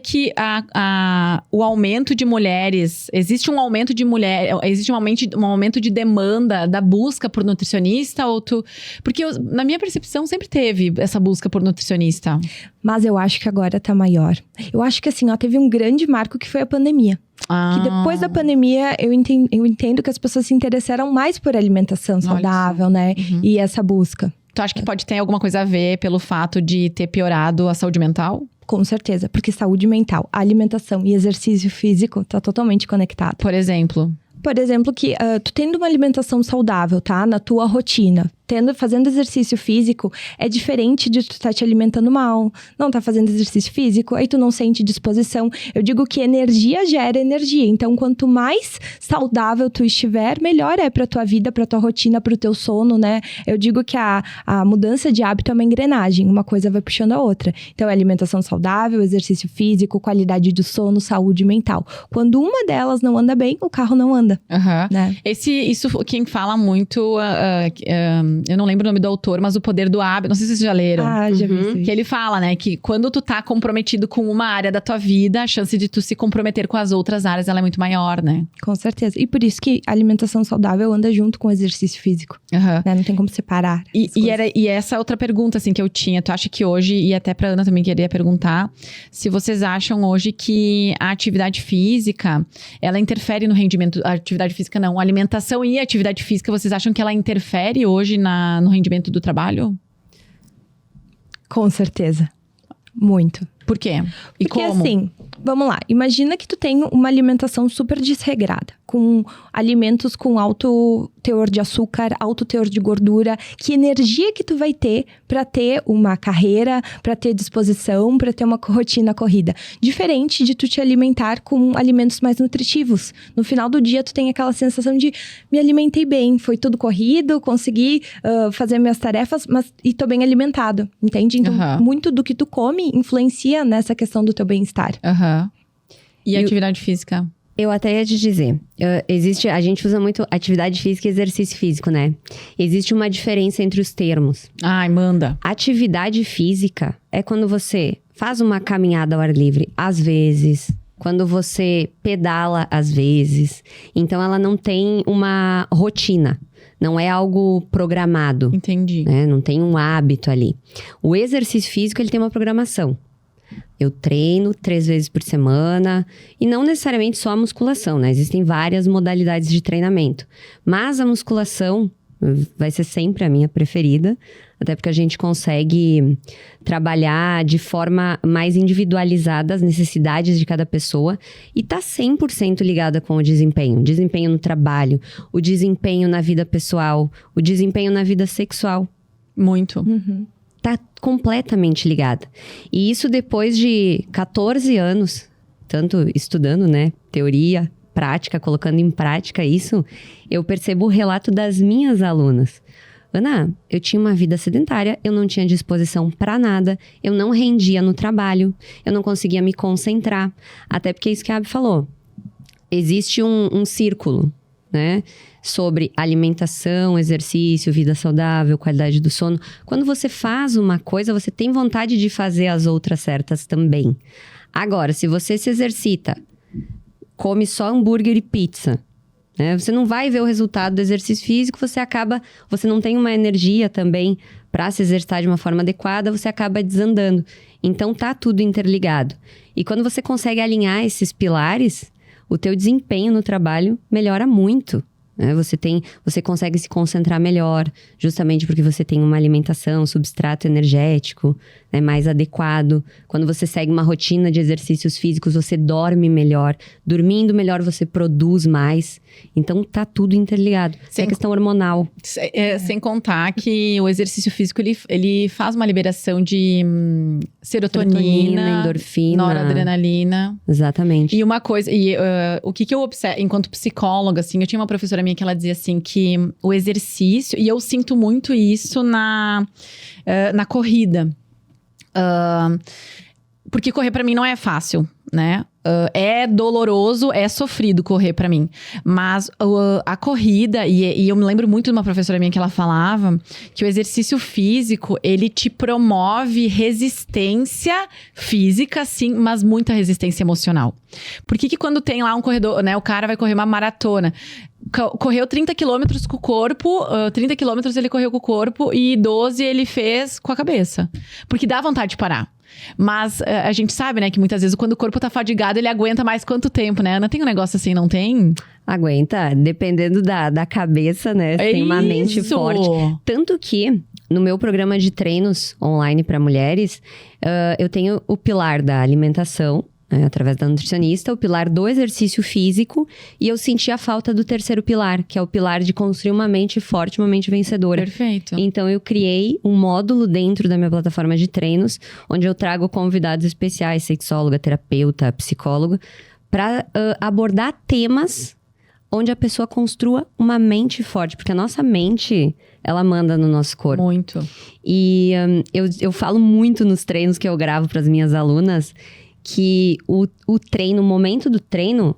que o aumento de mulheres, existe um aumento de demanda da busca por nutricionista, porque na minha percepção sempre teve essa busca por nutricionista. Mas eu acho que agora tá maior. Eu acho que assim, teve um grande marco que foi a pandemia. Que depois da pandemia, eu entendo que as pessoas se interessaram mais por alimentação saudável, né? E essa busca. Tu acha que pode ter alguma coisa a ver pelo fato de ter piorado a saúde mental? Com certeza, porque saúde mental, alimentação e exercício físico tá totalmente conectado. Por exemplo? Por exemplo, que tu tendo uma alimentação saudável, tá? Na tua rotina, fazendo exercício físico, é diferente de tu tá te alimentando mal, não tá fazendo exercício físico, aí tu não sente disposição. Eu digo que energia gera energia, então quanto mais saudável tu estiver, melhor é pra tua vida, pra tua rotina, pro teu sono, né? Eu digo que a mudança de hábito é uma engrenagem, uma coisa vai puxando a outra. Então é alimentação saudável, exercício físico, qualidade do sono, saúde mental. Quando uma delas não anda bem, o carro não anda. Né? Isso quem fala muito, eu não lembro o nome do autor, mas O Poder do Hábito, não sei se vocês já leram. Já vi. Que ele fala, né, que quando tu tá comprometido com uma área da tua vida, a chance de tu se comprometer com as outras áreas, ela é muito maior, né? Com certeza. E por isso que a alimentação saudável anda junto com o exercício físico. Né? Não tem como separar. E essa outra pergunta, assim, que eu tinha, tu acha que hoje, e até pra Ana também queria perguntar, se vocês acham hoje que a atividade física, ela interfere no rendimento, a atividade física não, a alimentação e a atividade física, vocês acham que ela interfere hoje no rendimento do trabalho? Com certeza. Muito. Por quê? E porque como? Assim, vamos lá. Imagina que tu tem uma alimentação super desregrada. Com alimentos com alto teor de açúcar, alto teor de gordura. Que energia que tu vai ter pra ter uma carreira, pra ter disposição, pra ter uma rotina corrida. Diferente de tu te alimentar com alimentos mais nutritivos. No final do dia, tu tem aquela sensação de me alimentei bem, foi tudo corrido, consegui fazer minhas tarefas, e tô bem alimentado, entende? Então, muito do que tu come influencia nessa questão do teu bem-estar. E a atividade física? Eu até ia te dizer, a gente usa muito atividade física e exercício físico, né? Existe uma diferença entre os termos. Ai, manda. Atividade física é quando você faz uma caminhada ao ar livre, às vezes, quando você pedala, às vezes. Então, ela não tem uma rotina, não é algo programado. Entendi. Né? Não tem um hábito ali. O exercício físico, ele tem uma programação. Eu treino 3 vezes por semana, e não necessariamente só a musculação, né? Existem várias modalidades de treinamento. Mas a musculação vai ser sempre a minha preferida, até porque a gente consegue trabalhar de forma mais individualizada as necessidades de cada pessoa e tá 100% ligada com o desempenho. Desempenho no trabalho, o desempenho na vida pessoal, o desempenho na vida sexual. Muito. Tá completamente ligada. E isso depois de 14 anos, tanto estudando, né, teoria, prática, colocando em prática isso, eu percebo o relato das minhas alunas. Ana, eu tinha uma vida sedentária, eu não tinha disposição para nada, eu não rendia no trabalho, eu não conseguia me concentrar. Até porque é isso que a Abby falou. Existe um círculo, né? Sobre alimentação, exercício, vida saudável, qualidade do sono. Quando você faz uma coisa, você tem vontade de fazer as outras certas também. Agora, se você se exercita, come só hambúrguer e pizza, né? Você não vai ver o resultado do exercício físico, você não tem uma energia também para se exercitar de uma forma adequada, você acaba desandando. Então, tá tudo interligado. E quando você consegue alinhar esses pilares, o teu desempenho no trabalho melhora muito. Né? Você consegue se concentrar melhor, justamente porque você tem uma alimentação, substrato energético, né, mais adequado. Quando você segue uma rotina de exercícios físicos, você dorme melhor. Dormindo melhor, você produz mais. Então, tá tudo interligado. É questão hormonal. Sem contar que o exercício físico, ele faz uma liberação de serotonina, endorfina, noradrenalina. Exatamente. E uma coisa, o que eu observo, enquanto psicóloga, assim, eu tinha uma professora minha que ela dizia assim, que o exercício, e eu sinto muito isso na corrida. Porque correr pra mim não é fácil, né? É doloroso, é sofrido correr pra mim. Mas a corrida, e eu me lembro muito de uma professora minha que ela falava que o exercício físico, ele te promove resistência física, sim, mas muita resistência emocional. Por que quando tem lá um corredor, né? O cara vai correr uma maratona, correu 30 quilômetros com o corpo, 30 quilômetros ele correu com o corpo e 12 ele fez com a cabeça. Porque dá vontade de parar. Mas a gente sabe, né, que muitas vezes quando o corpo tá fadigado, ele aguenta mais quanto tempo, né? Ana, tem um negócio assim, não tem? Aguenta, dependendo da cabeça, né? Tem uma mente forte. Tanto que, no meu programa de treinos online para mulheres, eu tenho o pilar da alimentação, através da nutricionista, o pilar do exercício físico, e eu senti a falta do terceiro pilar, que é o pilar de construir uma mente forte, uma mente vencedora. Perfeito. Então, eu criei um módulo dentro da minha plataforma de treinos, onde eu trago convidados especiais, sexóloga, terapeuta, psicóloga, para abordar temas onde a pessoa construa uma mente forte, porque a nossa mente, ela manda no nosso corpo. Muito. E eu falo muito nos treinos que eu gravo para as minhas alunas, que o treino, o momento do treino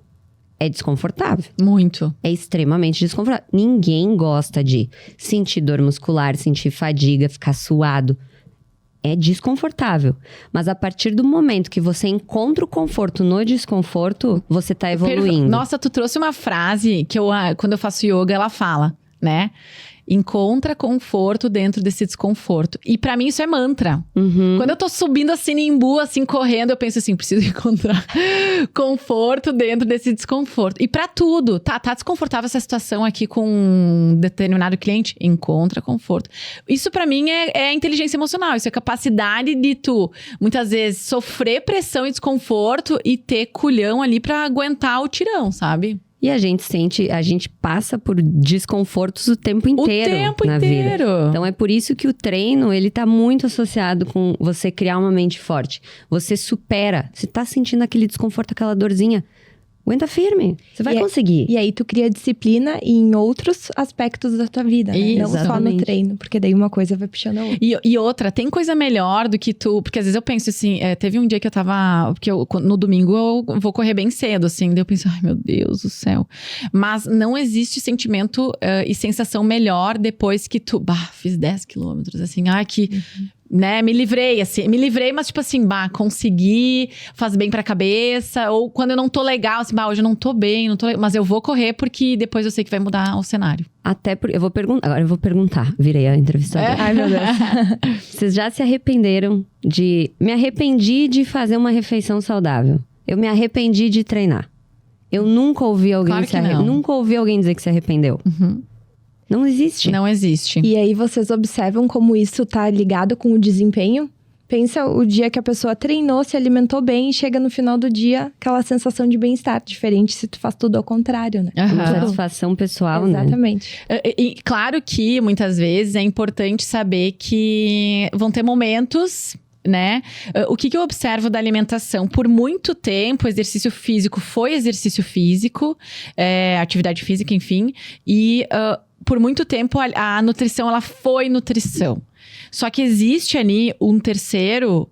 é desconfortável. Muito. É extremamente desconfortável. Ninguém gosta de sentir dor muscular, sentir fadiga, ficar suado. É desconfortável. Mas a partir do momento que você encontra o conforto no desconforto, você tá evoluindo. Nossa, tu trouxe uma frase que quando eu faço yoga, ela fala, né? Encontra conforto dentro desse desconforto. E pra mim isso é mantra. Quando eu tô subindo assim em Imbu, assim, correndo, eu penso assim, preciso encontrar conforto dentro desse desconforto. E pra tudo, tá desconfortável essa situação aqui com um determinado cliente? Encontra conforto. Isso pra mim é inteligência emocional. Isso é capacidade de tu, muitas vezes, sofrer pressão e desconforto e ter culhão ali pra aguentar o tirão, sabe? E a gente passa por desconfortos o tempo inteiro na vida. Então é por isso que o treino, ele tá muito associado com você criar uma mente forte. Você supera, você tá sentindo aquele desconforto, aquela dorzinha, Aguenta firme, você vai conseguir. E aí tu cria disciplina em outros aspectos da tua vida, né? Não só no treino, porque daí uma coisa vai puxando a outra. E outra, tem coisa melhor do que tu... Porque às vezes eu penso assim, teve um dia que eu tava... Porque no domingo eu vou correr bem cedo, assim. Daí eu penso, ai meu Deus do céu. Mas não existe sentimento e sensação melhor depois que tu... fiz 10 quilômetros, assim. Né, me livrei, mas tipo assim, consegui, faz bem pra cabeça. Ou quando eu não tô legal, assim, hoje eu não tô bem, mas eu vou correr porque depois eu sei que vai mudar o cenário. Até porque, agora eu vou perguntar, virei a entrevistadora. Ai, meu Deus. Vocês já se arrependeram me arrependi de fazer uma refeição saudável. Eu me arrependi de treinar. Eu nunca ouvi alguém nunca ouvi alguém dizer que se arrependeu. Uhum. Não existe. Não existe. E aí vocês observam como isso tá ligado com o desempenho? Pensa o dia que a pessoa treinou, se alimentou bem e chega no final do dia, aquela sensação de bem-estar. Diferente se tu faz tudo ao contrário, né? Uma satisfação pessoal, né? Exatamente. E claro que, muitas vezes, é importante saber que vão ter momentos... né? O que eu observo da alimentação? Por muito tempo, o exercício físico foi exercício físico, atividade física, enfim. E por muito tempo, a nutrição, ela foi nutrição. Só que existe ali um terceiro,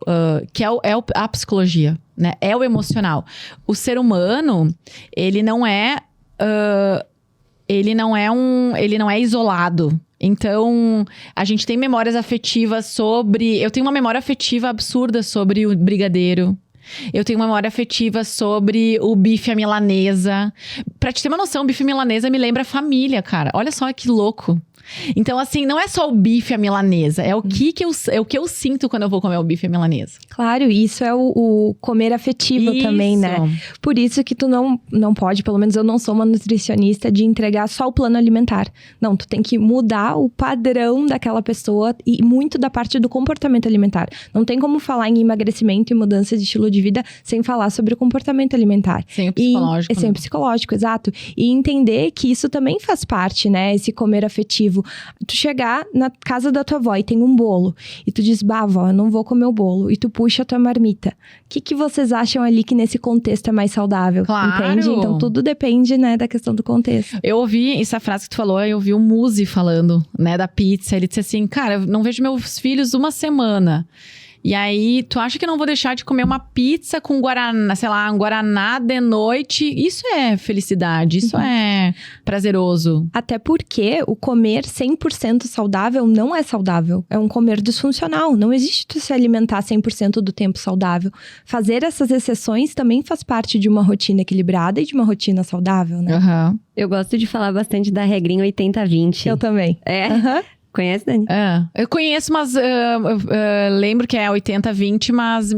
que é a psicologia, né? É o emocional. O ser humano, ele não é isolado. Então, a gente tem memórias afetivas sobre... Eu tenho uma memória afetiva absurda sobre o brigadeiro. Eu tenho uma memória afetiva sobre o bife à milanesa. Pra te ter uma noção, o bife à milanesa me lembra família, cara. Olha só que louco. Então, assim, não é só o bife à milanesa. É o que eu sinto quando eu vou comer o bife à milanesa. Claro, isso é o comer afetivo também, né? Por isso que tu não pode, pelo menos eu não sou uma nutricionista, de entregar só o plano alimentar. Não, tu tem que mudar o padrão daquela pessoa e muito da parte do comportamento alimentar. Não tem como falar em emagrecimento e mudança de estilo de vida sem falar sobre o comportamento alimentar. Sem o psicológico. Sem o psicológico, exato. E entender que isso também faz parte, né? Esse comer afetivo. Tu chegar na casa da tua avó e tem um bolo. E tu diz, vó, eu não vou comer o bolo. E tu puxa a tua marmita. O que vocês acham ali que nesse contexto é mais saudável? Claro. Entende? Então tudo depende, né, da questão do contexto. Eu ouvi essa frase que tu falou, eu ouvi o Muzi falando, né, da pizza. Ele disse assim, cara, eu não vejo meus filhos uma semana. E aí, tu acha que eu não vou deixar de comer uma pizza com guaraná, sei lá, um guaraná de noite? Isso é felicidade, isso é prazeroso. Até porque o comer 100% saudável não é saudável. É um comer disfuncional. Não existe tu se alimentar 100% do tempo saudável. Fazer essas exceções também faz parte de uma rotina equilibrada e de uma rotina saudável, né? Uhum. Eu gosto de falar bastante da regrinha 80-20. Eu também. Conhece, Dani? Eu conheço, mas lembro que é 80-20, mas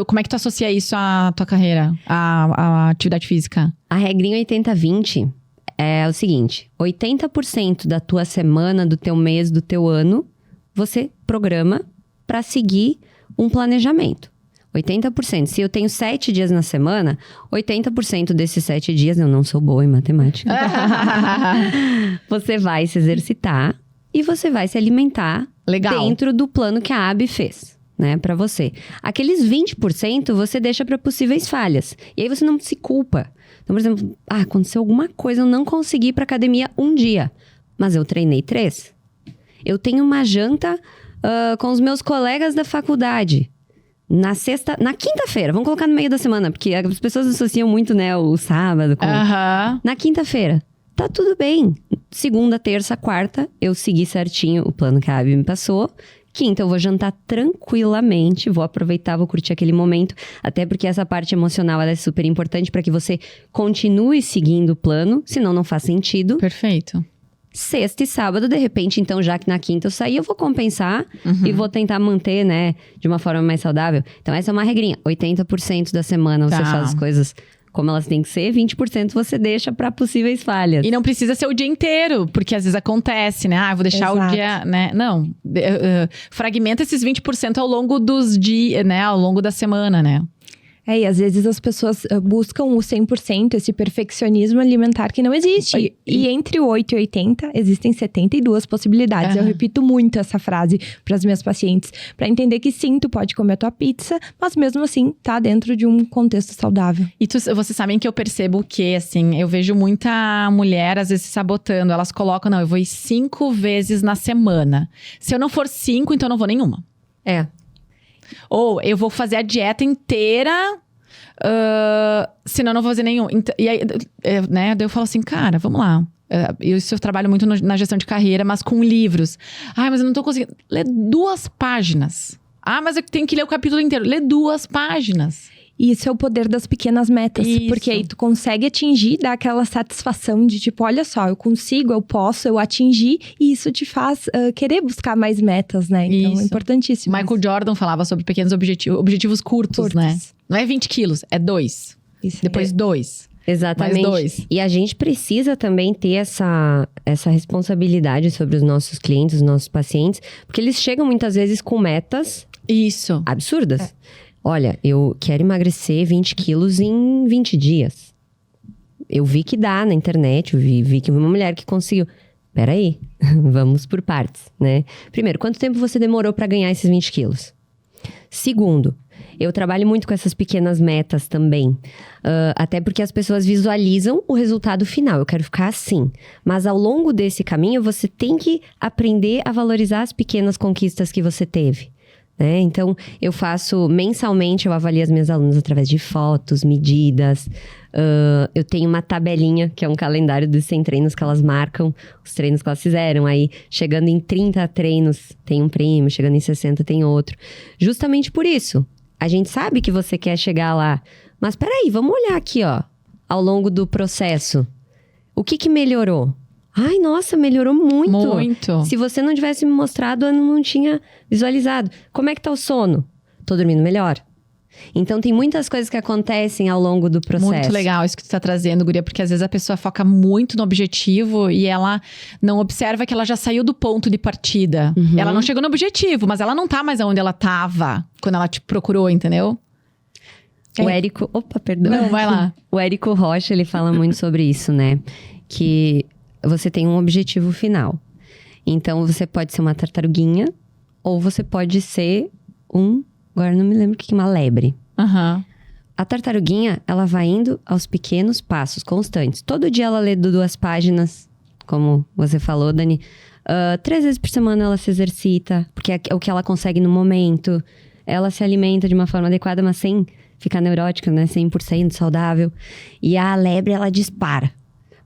como é que tu associa isso à tua carreira, à atividade física? A regrinha 80-20 é o seguinte, 80% da tua semana, do teu mês, do teu ano, você programa para seguir um planejamento. 80%. Se eu tenho 7 dias na semana, 80% desses 7 dias, eu não sou boa em matemática, você vai se exercitar e você vai se alimentar dentro do plano que a AB fez, né, pra você. Aqueles 20% você deixa para possíveis falhas. E aí você não se culpa. Então, por exemplo, aconteceu alguma coisa, eu não consegui ir pra academia um dia, mas eu treinei 3. Eu tenho uma janta com os meus colegas da faculdade. Na quinta-feira, vamos colocar no meio da semana, porque as pessoas associam muito, né, o sábado com... Na quinta-feira. Tá tudo bem. Segunda, terça, quarta, eu segui certinho o plano que a Abby me passou. Quinta, eu vou jantar tranquilamente, vou aproveitar, vou curtir aquele momento. Até porque essa parte emocional, ela é super importante para que você continue seguindo o plano, senão não faz sentido. Perfeito. Sexta e sábado, de repente, então, já que na quinta eu saí, eu vou compensar e vou tentar manter, né, de uma forma mais saudável. Então, essa é uma regrinha. 80% da semana você faz as coisas como elas têm que ser, 20% você deixa para possíveis falhas. E não precisa ser o dia inteiro, porque às vezes acontece, né? Vou deixar o dia, né? Não, fragmenta esses 20% ao longo dos dias, né? Ao longo da semana, né? E às vezes as pessoas buscam o 100%, esse perfeccionismo alimentar que não existe. E entre o 8 e 80, existem 72 possibilidades. Eu repito muito essa frase para as minhas pacientes, para entender que sim, tu pode comer a tua pizza, mas mesmo assim, tá dentro de um contexto saudável. E vocês sabem que eu percebo que, assim, eu vejo muita mulher, às vezes, se sabotando. Elas colocam, não, eu vou ir 5 vezes na semana. Se eu não for 5, então eu não vou nenhuma. Ou eu vou fazer a dieta inteira, senão eu não vou fazer nenhum. E aí, né, daí eu falo assim, cara, vamos lá. Eu trabalho muito na gestão de carreira, mas com livros. Mas eu não tô conseguindo. Lê 2 páginas. Mas eu tenho que ler o capítulo inteiro. Lê 2 páginas. Isso é o poder das pequenas metas. Isso. Porque aí tu consegue atingir, dá aquela satisfação de tipo, olha só, eu consigo, eu posso, eu atingi. E isso te faz querer buscar mais metas, né? Então é importantíssimo. Michael Jordan falava sobre pequenos objetivos curtos, né? Não é 20 quilos, é 2. Isso. Depois 2. Exatamente. Mais 2. E a gente precisa também ter essa responsabilidade sobre os nossos clientes, os nossos pacientes. Porque eles chegam muitas vezes com metas absurdas. Olha, eu quero emagrecer 20 quilos em 20 dias. Eu vi que dá na internet, eu vi que uma mulher que conseguiu. Peraí, vamos por partes, né? Primeiro, quanto tempo você demorou para ganhar esses 20 quilos? Segundo, eu trabalho muito com essas pequenas metas também. Até porque as pessoas visualizam o resultado final. Eu quero ficar assim. Mas ao longo desse caminho, você tem que aprender a valorizar as pequenas conquistas que você teve. Então, eu faço mensalmente, eu avalio as minhas alunas através de fotos, medidas. Eu tenho uma tabelinha, que é um calendário dos 100 treinos que elas marcam, os treinos que elas fizeram. Aí, chegando em 30 treinos, tem um prêmio, chegando em 60 tem outro. Justamente por isso. A gente sabe que você quer chegar lá. Mas peraí, vamos olhar aqui, ó, ao longo do processo. O que melhorou? Ai, nossa, melhorou muito. Muito. Se você não tivesse me mostrado, eu não tinha visualizado. Como é que tá o sono? Tô dormindo melhor. Então, tem muitas coisas que acontecem ao longo do processo. Muito legal isso que tu tá trazendo, guria. Porque às vezes a pessoa foca muito no objetivo e ela não observa que ela já saiu do ponto de partida. Ela não chegou no objetivo, mas ela não tá mais onde ela tava quando ela te procurou, entendeu? O Érico... Opa, perdão. Não, vai lá. O Érico Rocha, ele fala muito sobre isso, né? Que você tem um objetivo final. Então, você pode ser uma tartaruguinha ou você pode ser agora não me lembro o que é uma lebre. A tartaruguinha, ela vai indo aos pequenos passos constantes. Todo dia ela lê 2 páginas, como você falou, Dani. 3 vezes por semana ela se exercita, porque é o que ela consegue no momento. Ela se alimenta de uma forma adequada, mas sem ficar neurótica, né? 100% saudável. E a lebre, ela dispara.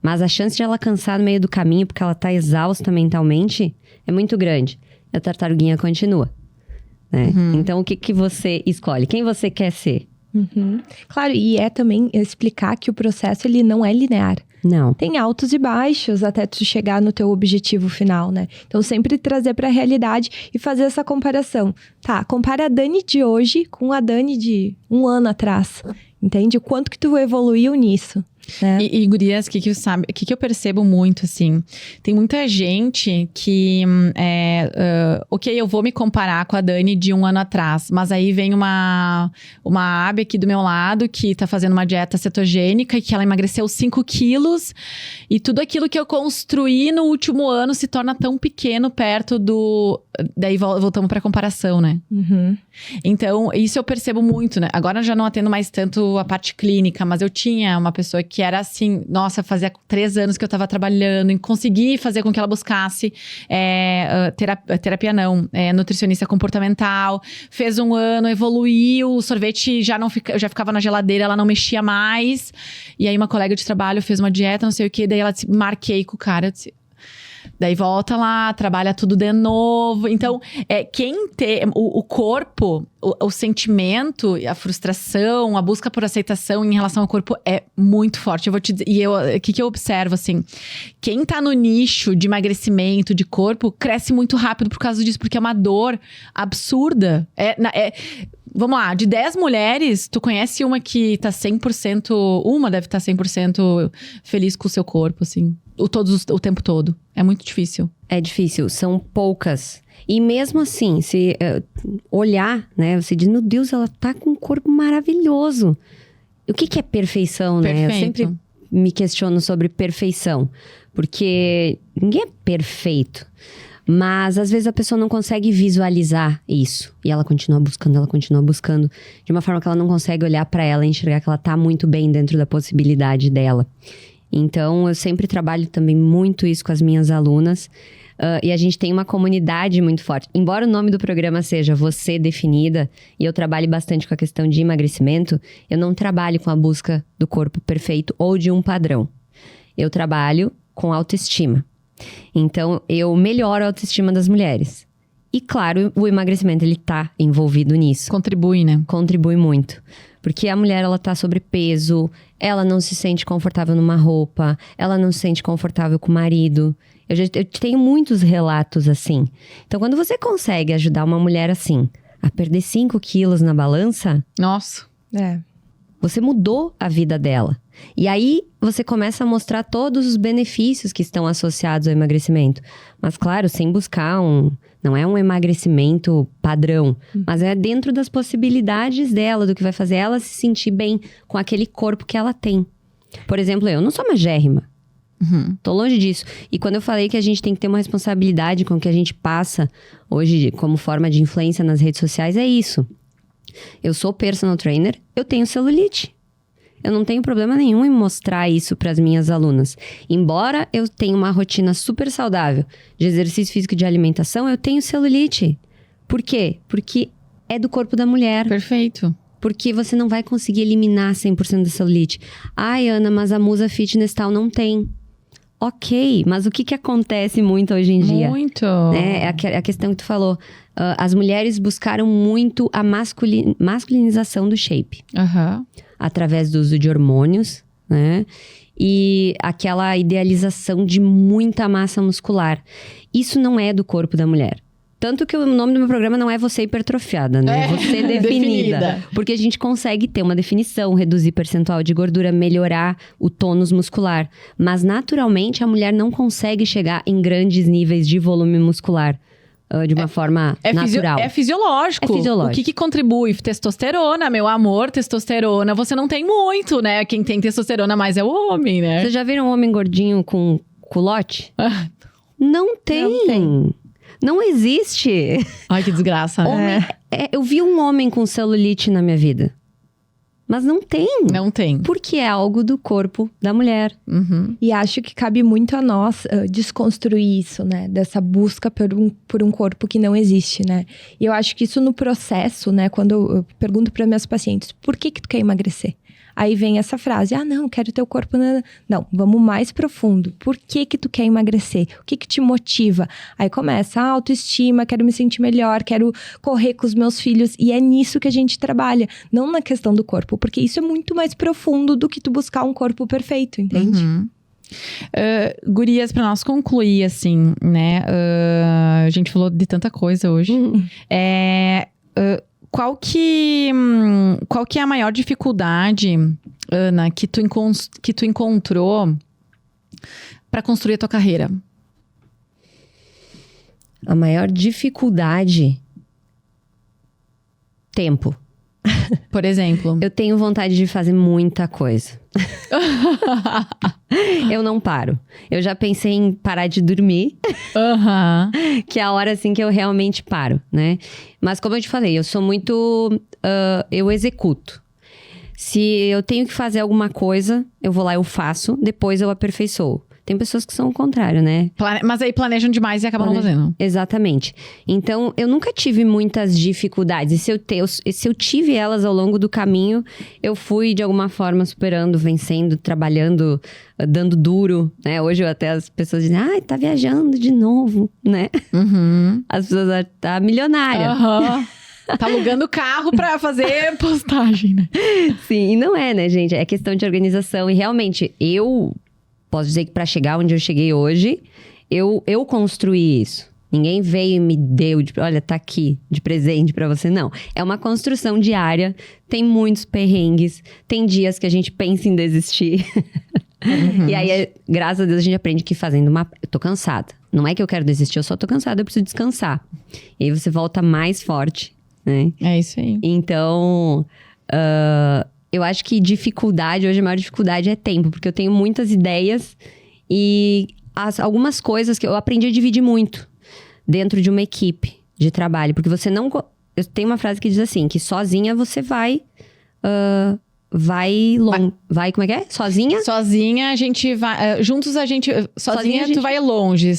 Mas a chance de ela cansar no meio do caminho, porque ela tá exausta mentalmente, é muito grande. E a tartaruguinha continua. Né? Então, o que você escolhe? Quem você quer ser? Claro, e é também explicar que o processo, ele não é linear. Não. Tem altos e baixos até tu chegar no teu objetivo final, né? Então, sempre trazer pra realidade e fazer essa comparação. Tá, compara a Dani de hoje com a Dani de 1 ano atrás. Entende? O quanto que tu evoluiu nisso. Né? E gurias, o que eu percebo muito, assim, tem muita gente que, ok, eu vou me comparar com a Dani de 1 ano atrás, mas aí vem uma Abby aqui do meu lado que tá fazendo uma dieta cetogênica e que ela emagreceu 5 quilos e tudo aquilo que eu construí no último ano se torna tão pequeno perto daí voltamos pra comparação, né? Então, isso eu percebo muito, né? Agora eu já não atendo mais tanto a parte clínica, mas eu tinha uma pessoa que era assim, nossa, fazia 3 anos que eu tava trabalhando em conseguir fazer com que ela buscasse terapia não, nutricionista comportamental, fez 1 ano, evoluiu, o sorvete já ficava na geladeira, ela não mexia mais, e aí uma colega de trabalho fez uma dieta, não sei o que, daí ela disse, marquei com o cara, eu disse, daí volta lá, trabalha tudo de novo. Então, quem tem o corpo, o sentimento, a frustração, a busca por aceitação em relação ao corpo é muito forte. Eu vou te dizer, o que eu observo, assim, quem tá no nicho de emagrecimento, de corpo, cresce muito rápido por causa disso, porque é uma dor absurda. Vamos lá, de 10 mulheres, tu conhece uma que tá 100%... Uma deve estar 100% feliz com o seu corpo, assim. O tempo todo. É muito difícil. É difícil, são poucas. E mesmo assim, se olhar, né? Você diz, meu Deus, ela tá com um corpo maravilhoso. O que é perfeição, né? Perfeito. Eu sempre me questiono sobre perfeição. Porque ninguém é perfeito. Mas, às vezes, a pessoa não consegue visualizar isso. E ela continua buscando. De uma forma que ela não consegue olhar pra ela e enxergar que ela tá muito bem dentro da possibilidade dela. Então, eu sempre trabalho também muito isso com as minhas alunas. E a gente tem uma comunidade muito forte. Embora o nome do programa seja Você Definida, e eu trabalhe bastante com a questão de emagrecimento, eu não trabalho com a busca do corpo perfeito ou de um padrão. Eu trabalho com autoestima. Então, eu melhoro a autoestima das mulheres. E, claro, o emagrecimento, ele tá envolvido nisso. Contribui, né? Contribui muito. Porque a mulher, ela tá sobrepeso, ela não se sente confortável numa roupa, ela não se sente confortável com o marido. Eu tenho muitos relatos assim. Então, quando você consegue ajudar uma mulher assim a perder 5 quilos na balança... Nossa. Você mudou a vida dela. E aí, você começa a mostrar todos os benefícios que estão associados ao emagrecimento. Mas, claro, sem buscar não é um emagrecimento padrão. Mas é dentro das possibilidades dela, do que vai fazer ela se sentir bem com aquele corpo que ela tem. Por exemplo, eu não sou magérrima. Tô longe disso. E quando eu falei que a gente tem que ter uma responsabilidade com o que a gente passa hoje como forma de influência nas redes sociais, é isso. Eu sou personal trainer, eu tenho celulite. Eu não tenho problema nenhum em mostrar isso para as minhas alunas. Embora eu tenha uma rotina super saudável de exercício físico e de alimentação, eu tenho celulite. Por quê? Porque é do corpo da mulher. Perfeito. Porque você não vai conseguir eliminar 100% da celulite. Ai, Ana, mas a Musa Fitness tal não tem. Ok, mas o que acontece muito hoje em dia? Muito. É a questão que tu falou. As mulheres buscaram muito a masculinização do shape. Através do uso de hormônios, né? E aquela idealização de muita massa muscular. Isso não é do corpo da mulher. Tanto que o nome do meu programa não é Você Hipertrofiada, né? Você Definida. Porque a gente consegue ter uma definição, reduzir percentual de gordura, melhorar o tônus muscular. Mas, naturalmente, a mulher não consegue chegar em grandes níveis de volume muscular. De uma forma natural. É fisiológico. É fisiológico. O que contribui? Testosterona, meu amor, testosterona. Você não tem muito, né? Quem tem testosterona mais é o homem, né? Vocês já viram um homem gordinho com culote? Não tem. Não existe. Ai, que desgraça. Eu vi um homem com celulite na minha vida. Mas não tem. Não tem. Porque é algo do corpo da mulher. E acho que cabe muito a nós desconstruir isso, né? Dessa busca por um corpo que não existe, né? E eu acho que isso no processo, né? Quando eu pergunto para minhas pacientes, por que tu quer emagrecer? Aí vem essa frase, não, quero ter o corpo... Não, vamos mais profundo. Por que tu quer emagrecer? O que te motiva? Aí começa a autoestima, quero me sentir melhor, quero correr com os meus filhos. E é nisso que a gente trabalha, não na questão do corpo. Porque isso é muito mais profundo do que tu buscar um corpo perfeito, entende? Gurias, pra nós concluir, assim, né? A gente falou de tanta coisa hoje. Qual que é a maior dificuldade, Ana, que tu encontrou para construir a tua carreira? A maior dificuldade? Tempo. Por exemplo? Eu tenho vontade de fazer muita coisa. Eu não paro. Eu já pensei em parar de dormir. Que é a hora, assim, que eu realmente paro, né? Mas como eu te falei, eu sou muito... eu executo. Se eu tenho que fazer alguma coisa, eu vou lá, eu faço. Depois eu aperfeiçoo. Tem pessoas que são o contrário, né? Mas aí planejam demais e acabam não fazendo. Exatamente. Então, eu nunca tive muitas dificuldades. E se eu tive elas ao longo do caminho, eu fui, de alguma forma, superando, vencendo, trabalhando, dando duro, né? Hoje, até as pessoas dizem, tá viajando de novo, né? As pessoas tá milionária. Tá alugando o carro pra fazer postagem, né? Sim, e não é, né, gente? É questão de organização. E realmente, eu... Posso dizer que para chegar onde eu cheguei hoje, eu construí isso. Ninguém veio e me deu, olha, tá aqui, de presente para você. Não, é uma construção diária, tem muitos perrengues, tem dias que a gente pensa em desistir. E aí, graças a Deus, a gente aprende que fazendo eu tô cansada. não é que eu quero desistir, eu só tô cansada, eu preciso descansar. E aí você volta mais forte, né? É isso aí. Então, eu acho que dificuldade, hoje a maior dificuldade é tempo, porque eu tenho muitas ideias e algumas coisas que eu aprendi a dividir muito dentro de uma equipe de trabalho, porque você não... Eu tenho uma frase que diz assim, que sozinha você vai como é que é? Sozinha? Sozinha a gente vai... juntos a gente... Sozinha tu vai longe.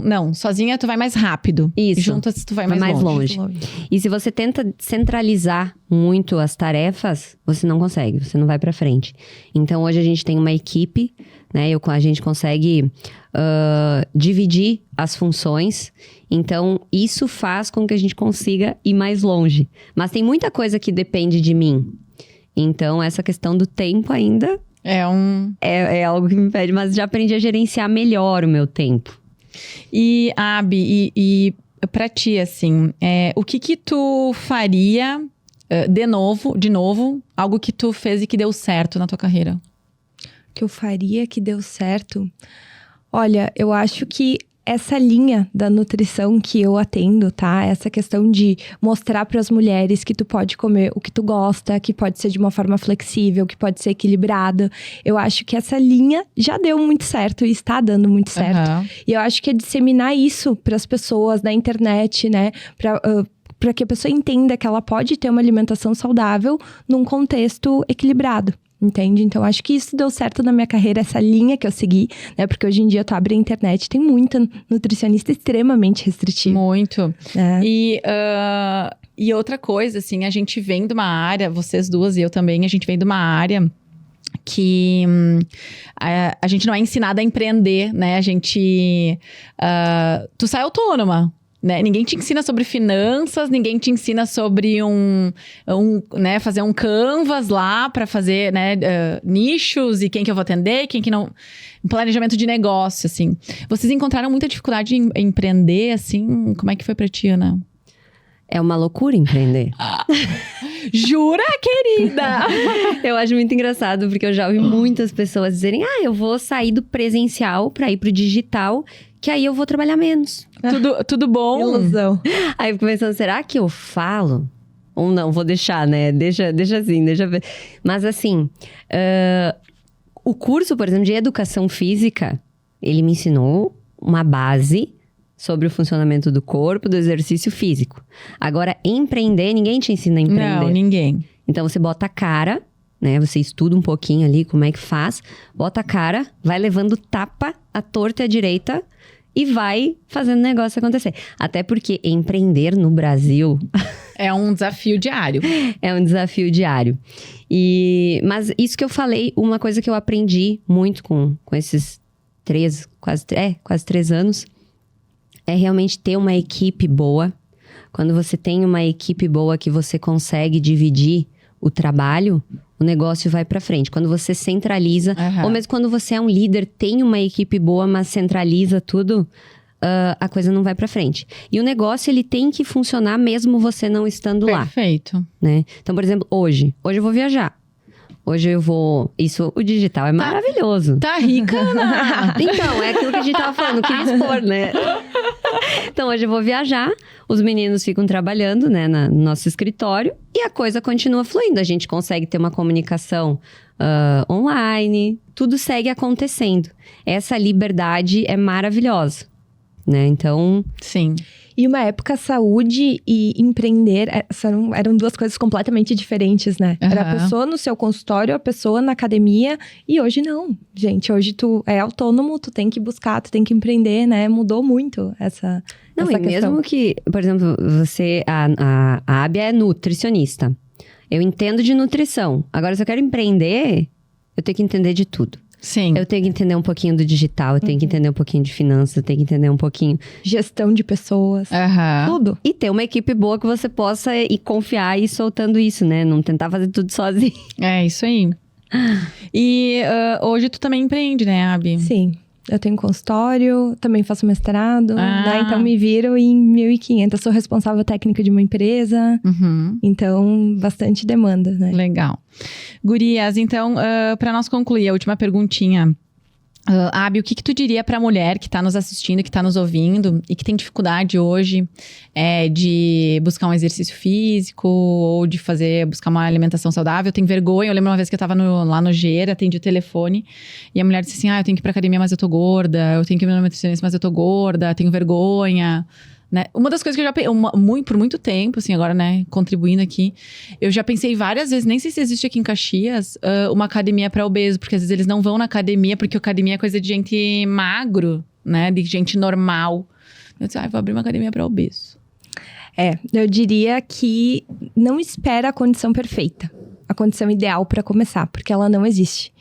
Não, sozinha tu vai mais rápido. Isso. Juntas tu vai mais longe. E se você tenta centralizar muito as tarefas, você não consegue, você não vai pra frente. Então, hoje a gente tem uma equipe, né? A gente consegue dividir as funções. Então, isso faz com que a gente consiga ir mais longe. Mas tem muita coisa que depende de mim. Então, essa questão do tempo ainda é algo que me impede, mas já aprendi a gerenciar melhor o meu tempo. E, Abi, e pra ti, assim, o que tu faria de novo, algo que tu fez e que deu certo na tua carreira? Que eu faria que deu certo? Olha, eu acho que essa linha da nutrição que eu atendo, tá? Essa questão de mostrar para as mulheres que tu pode comer o que tu gosta, que pode ser de uma forma flexível, que pode ser equilibrada. Eu acho que essa linha já deu muito certo e está dando muito certo. E eu acho que é disseminar isso para as pessoas na internet, né? Para que a pessoa entenda que ela pode ter uma alimentação saudável num contexto equilibrado. Entende? Então, acho que isso deu certo na minha carreira, essa linha que eu segui, né? Porque hoje em dia, tu abre a internet, tem muita nutricionista extremamente restritiva. Muito. E outra coisa, assim, a gente vem de uma área, vocês duas e eu também, a gente vem de uma área que a gente não é ensinada a empreender, né? A gente... tu sai autônoma. Né? Ninguém te ensina sobre finanças, ninguém te ensina sobre né, fazer um canvas lá para fazer, né, nichos e quem que eu vou atender, quem que não... Um planejamento de negócio, assim. Vocês encontraram muita dificuldade em empreender, assim? Como é que foi pra ti, Ana? É uma loucura empreender. Jura, querida? Eu acho muito engraçado, porque eu já ouvi muitas pessoas dizerem: eu vou sair do presencial pra ir pro digital, que aí eu vou trabalhar menos. Tudo bom? Ilusão. Aí eu fico pensando, será que eu falo? Ou não, vou deixar, né? Deixa assim, deixa ver. Mas assim, o curso, por exemplo, de educação física, ele me ensinou uma base sobre o funcionamento do corpo, do exercício físico. Agora, empreender, ninguém te ensina a empreender. Não, ninguém. Então, você bota a cara, né? Você estuda um pouquinho ali como é que faz. Bota a cara, vai levando tapa à torta e à direita e vai fazendo o negócio acontecer. Até porque empreender no Brasil... É um desafio diário. É um desafio diário. Mas isso que eu falei, uma coisa que eu aprendi muito com esses quase 3 anos... é realmente ter uma equipe boa. Quando você tem uma equipe boa que você consegue dividir o trabalho, o negócio vai pra frente. Quando você centraliza, ou mesmo quando você é um líder, tem uma equipe boa, mas centraliza tudo, a coisa não vai pra frente. E o negócio, ele tem que funcionar mesmo você não estando lá. Perfeito. Né? Então, por exemplo, hoje eu vou viajar. Hoje eu vou... o digital é maravilhoso. Tá rica, Ana? Então, é aquilo que a gente tava falando, queria expor, né? Então, hoje eu vou viajar, os meninos ficam trabalhando, né, no nosso escritório, e a coisa continua fluindo. A gente consegue ter uma comunicação online, tudo segue acontecendo. Essa liberdade é maravilhosa, né? Então... Sim. E uma época, saúde e empreender eram duas coisas completamente diferentes, né? Era a pessoa no seu consultório, a pessoa na academia. E hoje não, gente. Hoje tu é autônomo, tu tem que buscar, tu tem que empreender, né? Mudou muito essa Não, essa e questão. Mesmo que, por exemplo, a Abia é nutricionista. Eu entendo de nutrição. Agora, se eu quero empreender, eu tenho que entender de tudo. Sim. Eu tenho que entender um pouquinho do digital, eu tenho que entender um pouquinho de finanças, eu tenho que entender um pouquinho... Gestão de pessoas, tudo. E ter uma equipe boa que você possa confiar e ir soltando isso, né? Não tentar fazer tudo sozinho. É, isso aí. E hoje tu também empreende, né, Abi? Sim. Eu tenho consultório, também faço mestrado, né? Então me viro em 1.500. Eu sou responsável técnica de uma empresa, então bastante demanda, né? Legal. Gurias, então, para nós concluir, a última perguntinha. Abi, o que tu diria pra mulher que tá nos assistindo, que tá nos ouvindo e que tem dificuldade hoje de buscar um exercício físico ou de buscar uma alimentação saudável? Tem vergonha. Eu lembro uma vez que eu tava lá no Gera, atendi o telefone e a mulher disse assim, eu tenho que ir pra academia, mas eu tô gorda. Eu tenho que ir no nutricionista, mas eu tô gorda. Tenho vergonha. Né? Uma das coisas que eu já pensei, por muito tempo, assim, agora, né, contribuindo aqui, eu já pensei várias vezes, nem sei se existe aqui em Caxias, uma academia para obeso, porque às vezes eles não vão na academia, porque academia é coisa de gente magro, né, de gente normal. Eu disse, vou abrir uma academia para obeso. Eu diria que não espera a condição perfeita, a condição ideal para começar, porque ela não existe.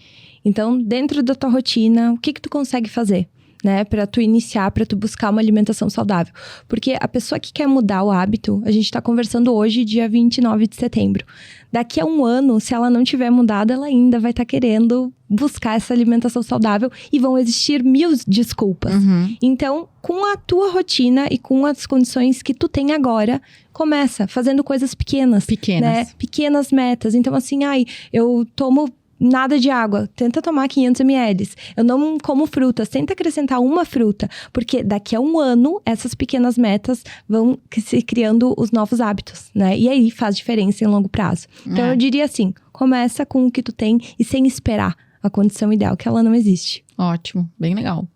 Então, dentro da tua rotina, o que tu consegue fazer? Né, para tu iniciar, para tu buscar uma alimentação saudável. Porque a pessoa que quer mudar o hábito, a gente tá conversando hoje, dia 29 de setembro. Daqui a 1 ano, se ela não tiver mudado, ela ainda vai estar querendo buscar essa alimentação saudável e vão existir 1000 desculpas. Então, com a tua rotina e com as condições que tu tem agora, começa fazendo coisas pequenas. Né? Pequenas metas. Então, assim, eu tomo nada de água, tenta tomar 500 ml. Eu não como frutas, tenta acrescentar uma fruta. Porque daqui a 1 ano, essas pequenas metas vão se criando os novos hábitos, né? E aí faz diferença em longo prazo. Então eu diria assim, começa com o que tu tem e sem esperar a condição ideal, que ela não existe. Ótimo, bem legal.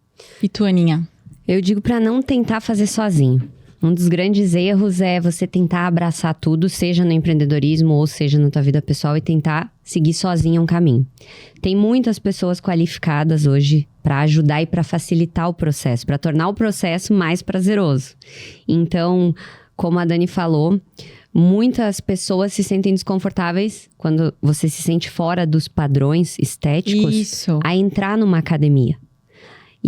E tu, Aninha? Eu digo pra não tentar fazer sozinho. Um dos grandes erros é você tentar abraçar tudo, seja no empreendedorismo ou seja na tua vida pessoal, e tentar seguir sozinho um caminho. Tem muitas pessoas qualificadas hoje para ajudar e para facilitar o processo, para tornar o processo mais prazeroso. Então, como a Dani falou, muitas pessoas se sentem desconfortáveis quando você se sente fora dos padrões estéticos a entrar numa academia.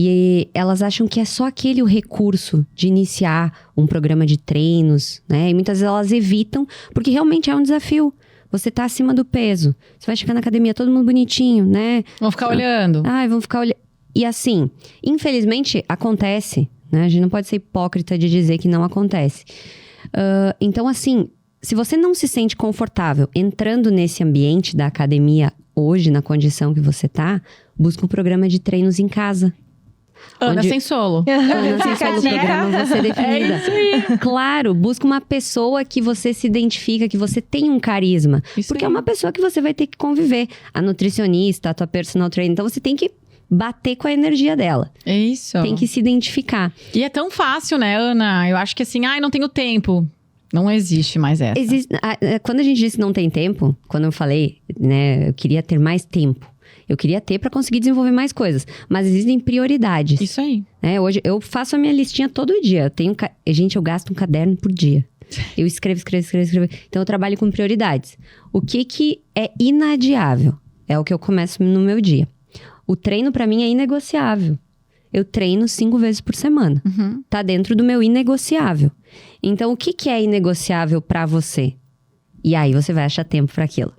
E elas acham que é só aquele o recurso de iniciar um programa de treinos, né? E muitas vezes elas evitam, porque realmente é um desafio. Você tá acima do peso, você vai chegar na academia todo mundo bonitinho, né? Vão ficar olhando. Vão ficar olhando. E assim, infelizmente, acontece, né? A gente não pode ser hipócrita de dizer que não acontece. Então, assim, se você não se sente confortável entrando nesse ambiente da academia hoje, na condição que você tá, busca um programa de treinos em casa. Ana sem solo. Ana sem solo, programa Você Definida. É isso aí. Claro, busca uma pessoa que você se identifica, que você tem um carisma. Porque é uma pessoa que você vai ter que conviver. A nutricionista, a tua personal trainer. Então, você tem que bater com a energia dela. É isso. Tem que se identificar. E é tão fácil, né, Ana? Eu acho que assim, não tenho tempo. Não existe mais essa. Quando a gente disse não tem tempo, quando eu falei, né, eu queria ter mais tempo. Eu queria ter para conseguir desenvolver mais coisas. Mas existem prioridades. Isso aí. Né? Hoje, eu faço a minha listinha todo dia. Gente, eu gasto um caderno por dia. Eu escrevo. Então, eu trabalho com prioridades. O que é inadiável? É o que eu começo no meu dia. O treino, para mim, é inegociável. Eu treino 5 vezes por semana. Tá dentro do meu inegociável. Então, o que é inegociável para você? E aí, você vai achar tempo para aquilo.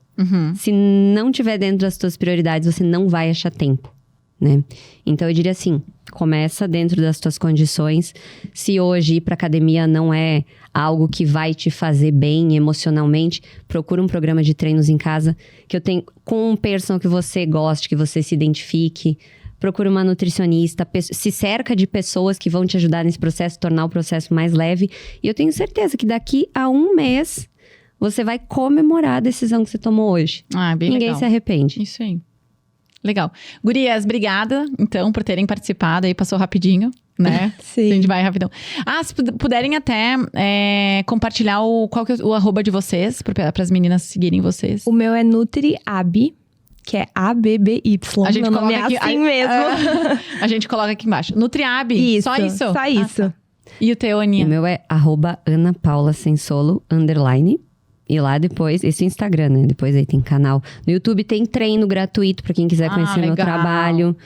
Se não tiver dentro das tuas prioridades, você não vai achar tempo, né? Então, eu diria assim, começa dentro das tuas condições. Se hoje ir pra academia não é algo que vai te fazer bem emocionalmente, procura um programa de treinos em casa, que eu tenho com um personal que você goste, que você se identifique. Procura uma nutricionista, se cerca de pessoas que vão te ajudar nesse processo, tornar o processo mais leve. E eu tenho certeza que daqui a 1 mês... você vai comemorar a decisão que você tomou hoje. Bem Ninguém legal. se arrepende. Isso aí. Legal. Gurias, obrigada, então, por terem participado aí. Passou rapidinho, né? Sim. A gente vai rapidão. Se puderem até compartilhar qual que é o arroba de vocês, para as meninas seguirem vocês. O meu é NutriAbi, que é ABBY. A gente meu nome é aqui, assim mesmo. A gente coloca aqui embaixo. NutriAbi. Isso, só isso? Só isso. Tá. E o teu, Aninha? O meu é @AnaPaulaSensolo_. E lá depois, esse é o Instagram, né? Depois aí tem canal. No YouTube tem treino gratuito pra quem quiser conhecer o meu trabalho.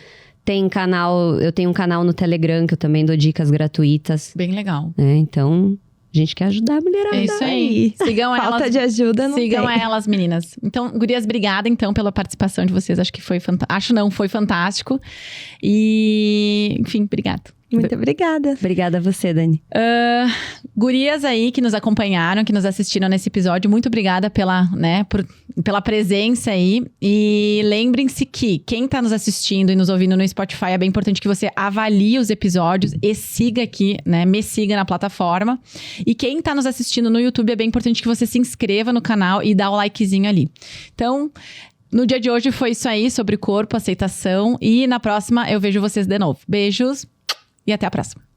Tem canal, eu tenho um canal no Telegram que eu também dou dicas gratuitas. Bem legal. Né? Então, a gente quer ajudar a mulherada. É isso aí. Sigam elas. Falta de ajuda não Sigam tem. elas, meninas. Então, gurias, obrigada então pela participação de vocês. Acho que foi fantástico. Foi fantástico. E, enfim, obrigada. Muito obrigada. Obrigada a você, Dani. Gurias aí que nos acompanharam, que nos assistiram nesse episódio, muito obrigada pela presença aí. E lembrem-se que quem tá nos assistindo e nos ouvindo no Spotify, é bem importante que você avalie os episódios e siga aqui, né? Me siga na plataforma. E quem tá nos assistindo no YouTube, é bem importante que você se inscreva no canal e dá o likezinho ali. Então, no dia de hoje foi isso aí, sobre corpo, aceitação. E na próxima eu vejo vocês de novo. Beijos e até a próxima.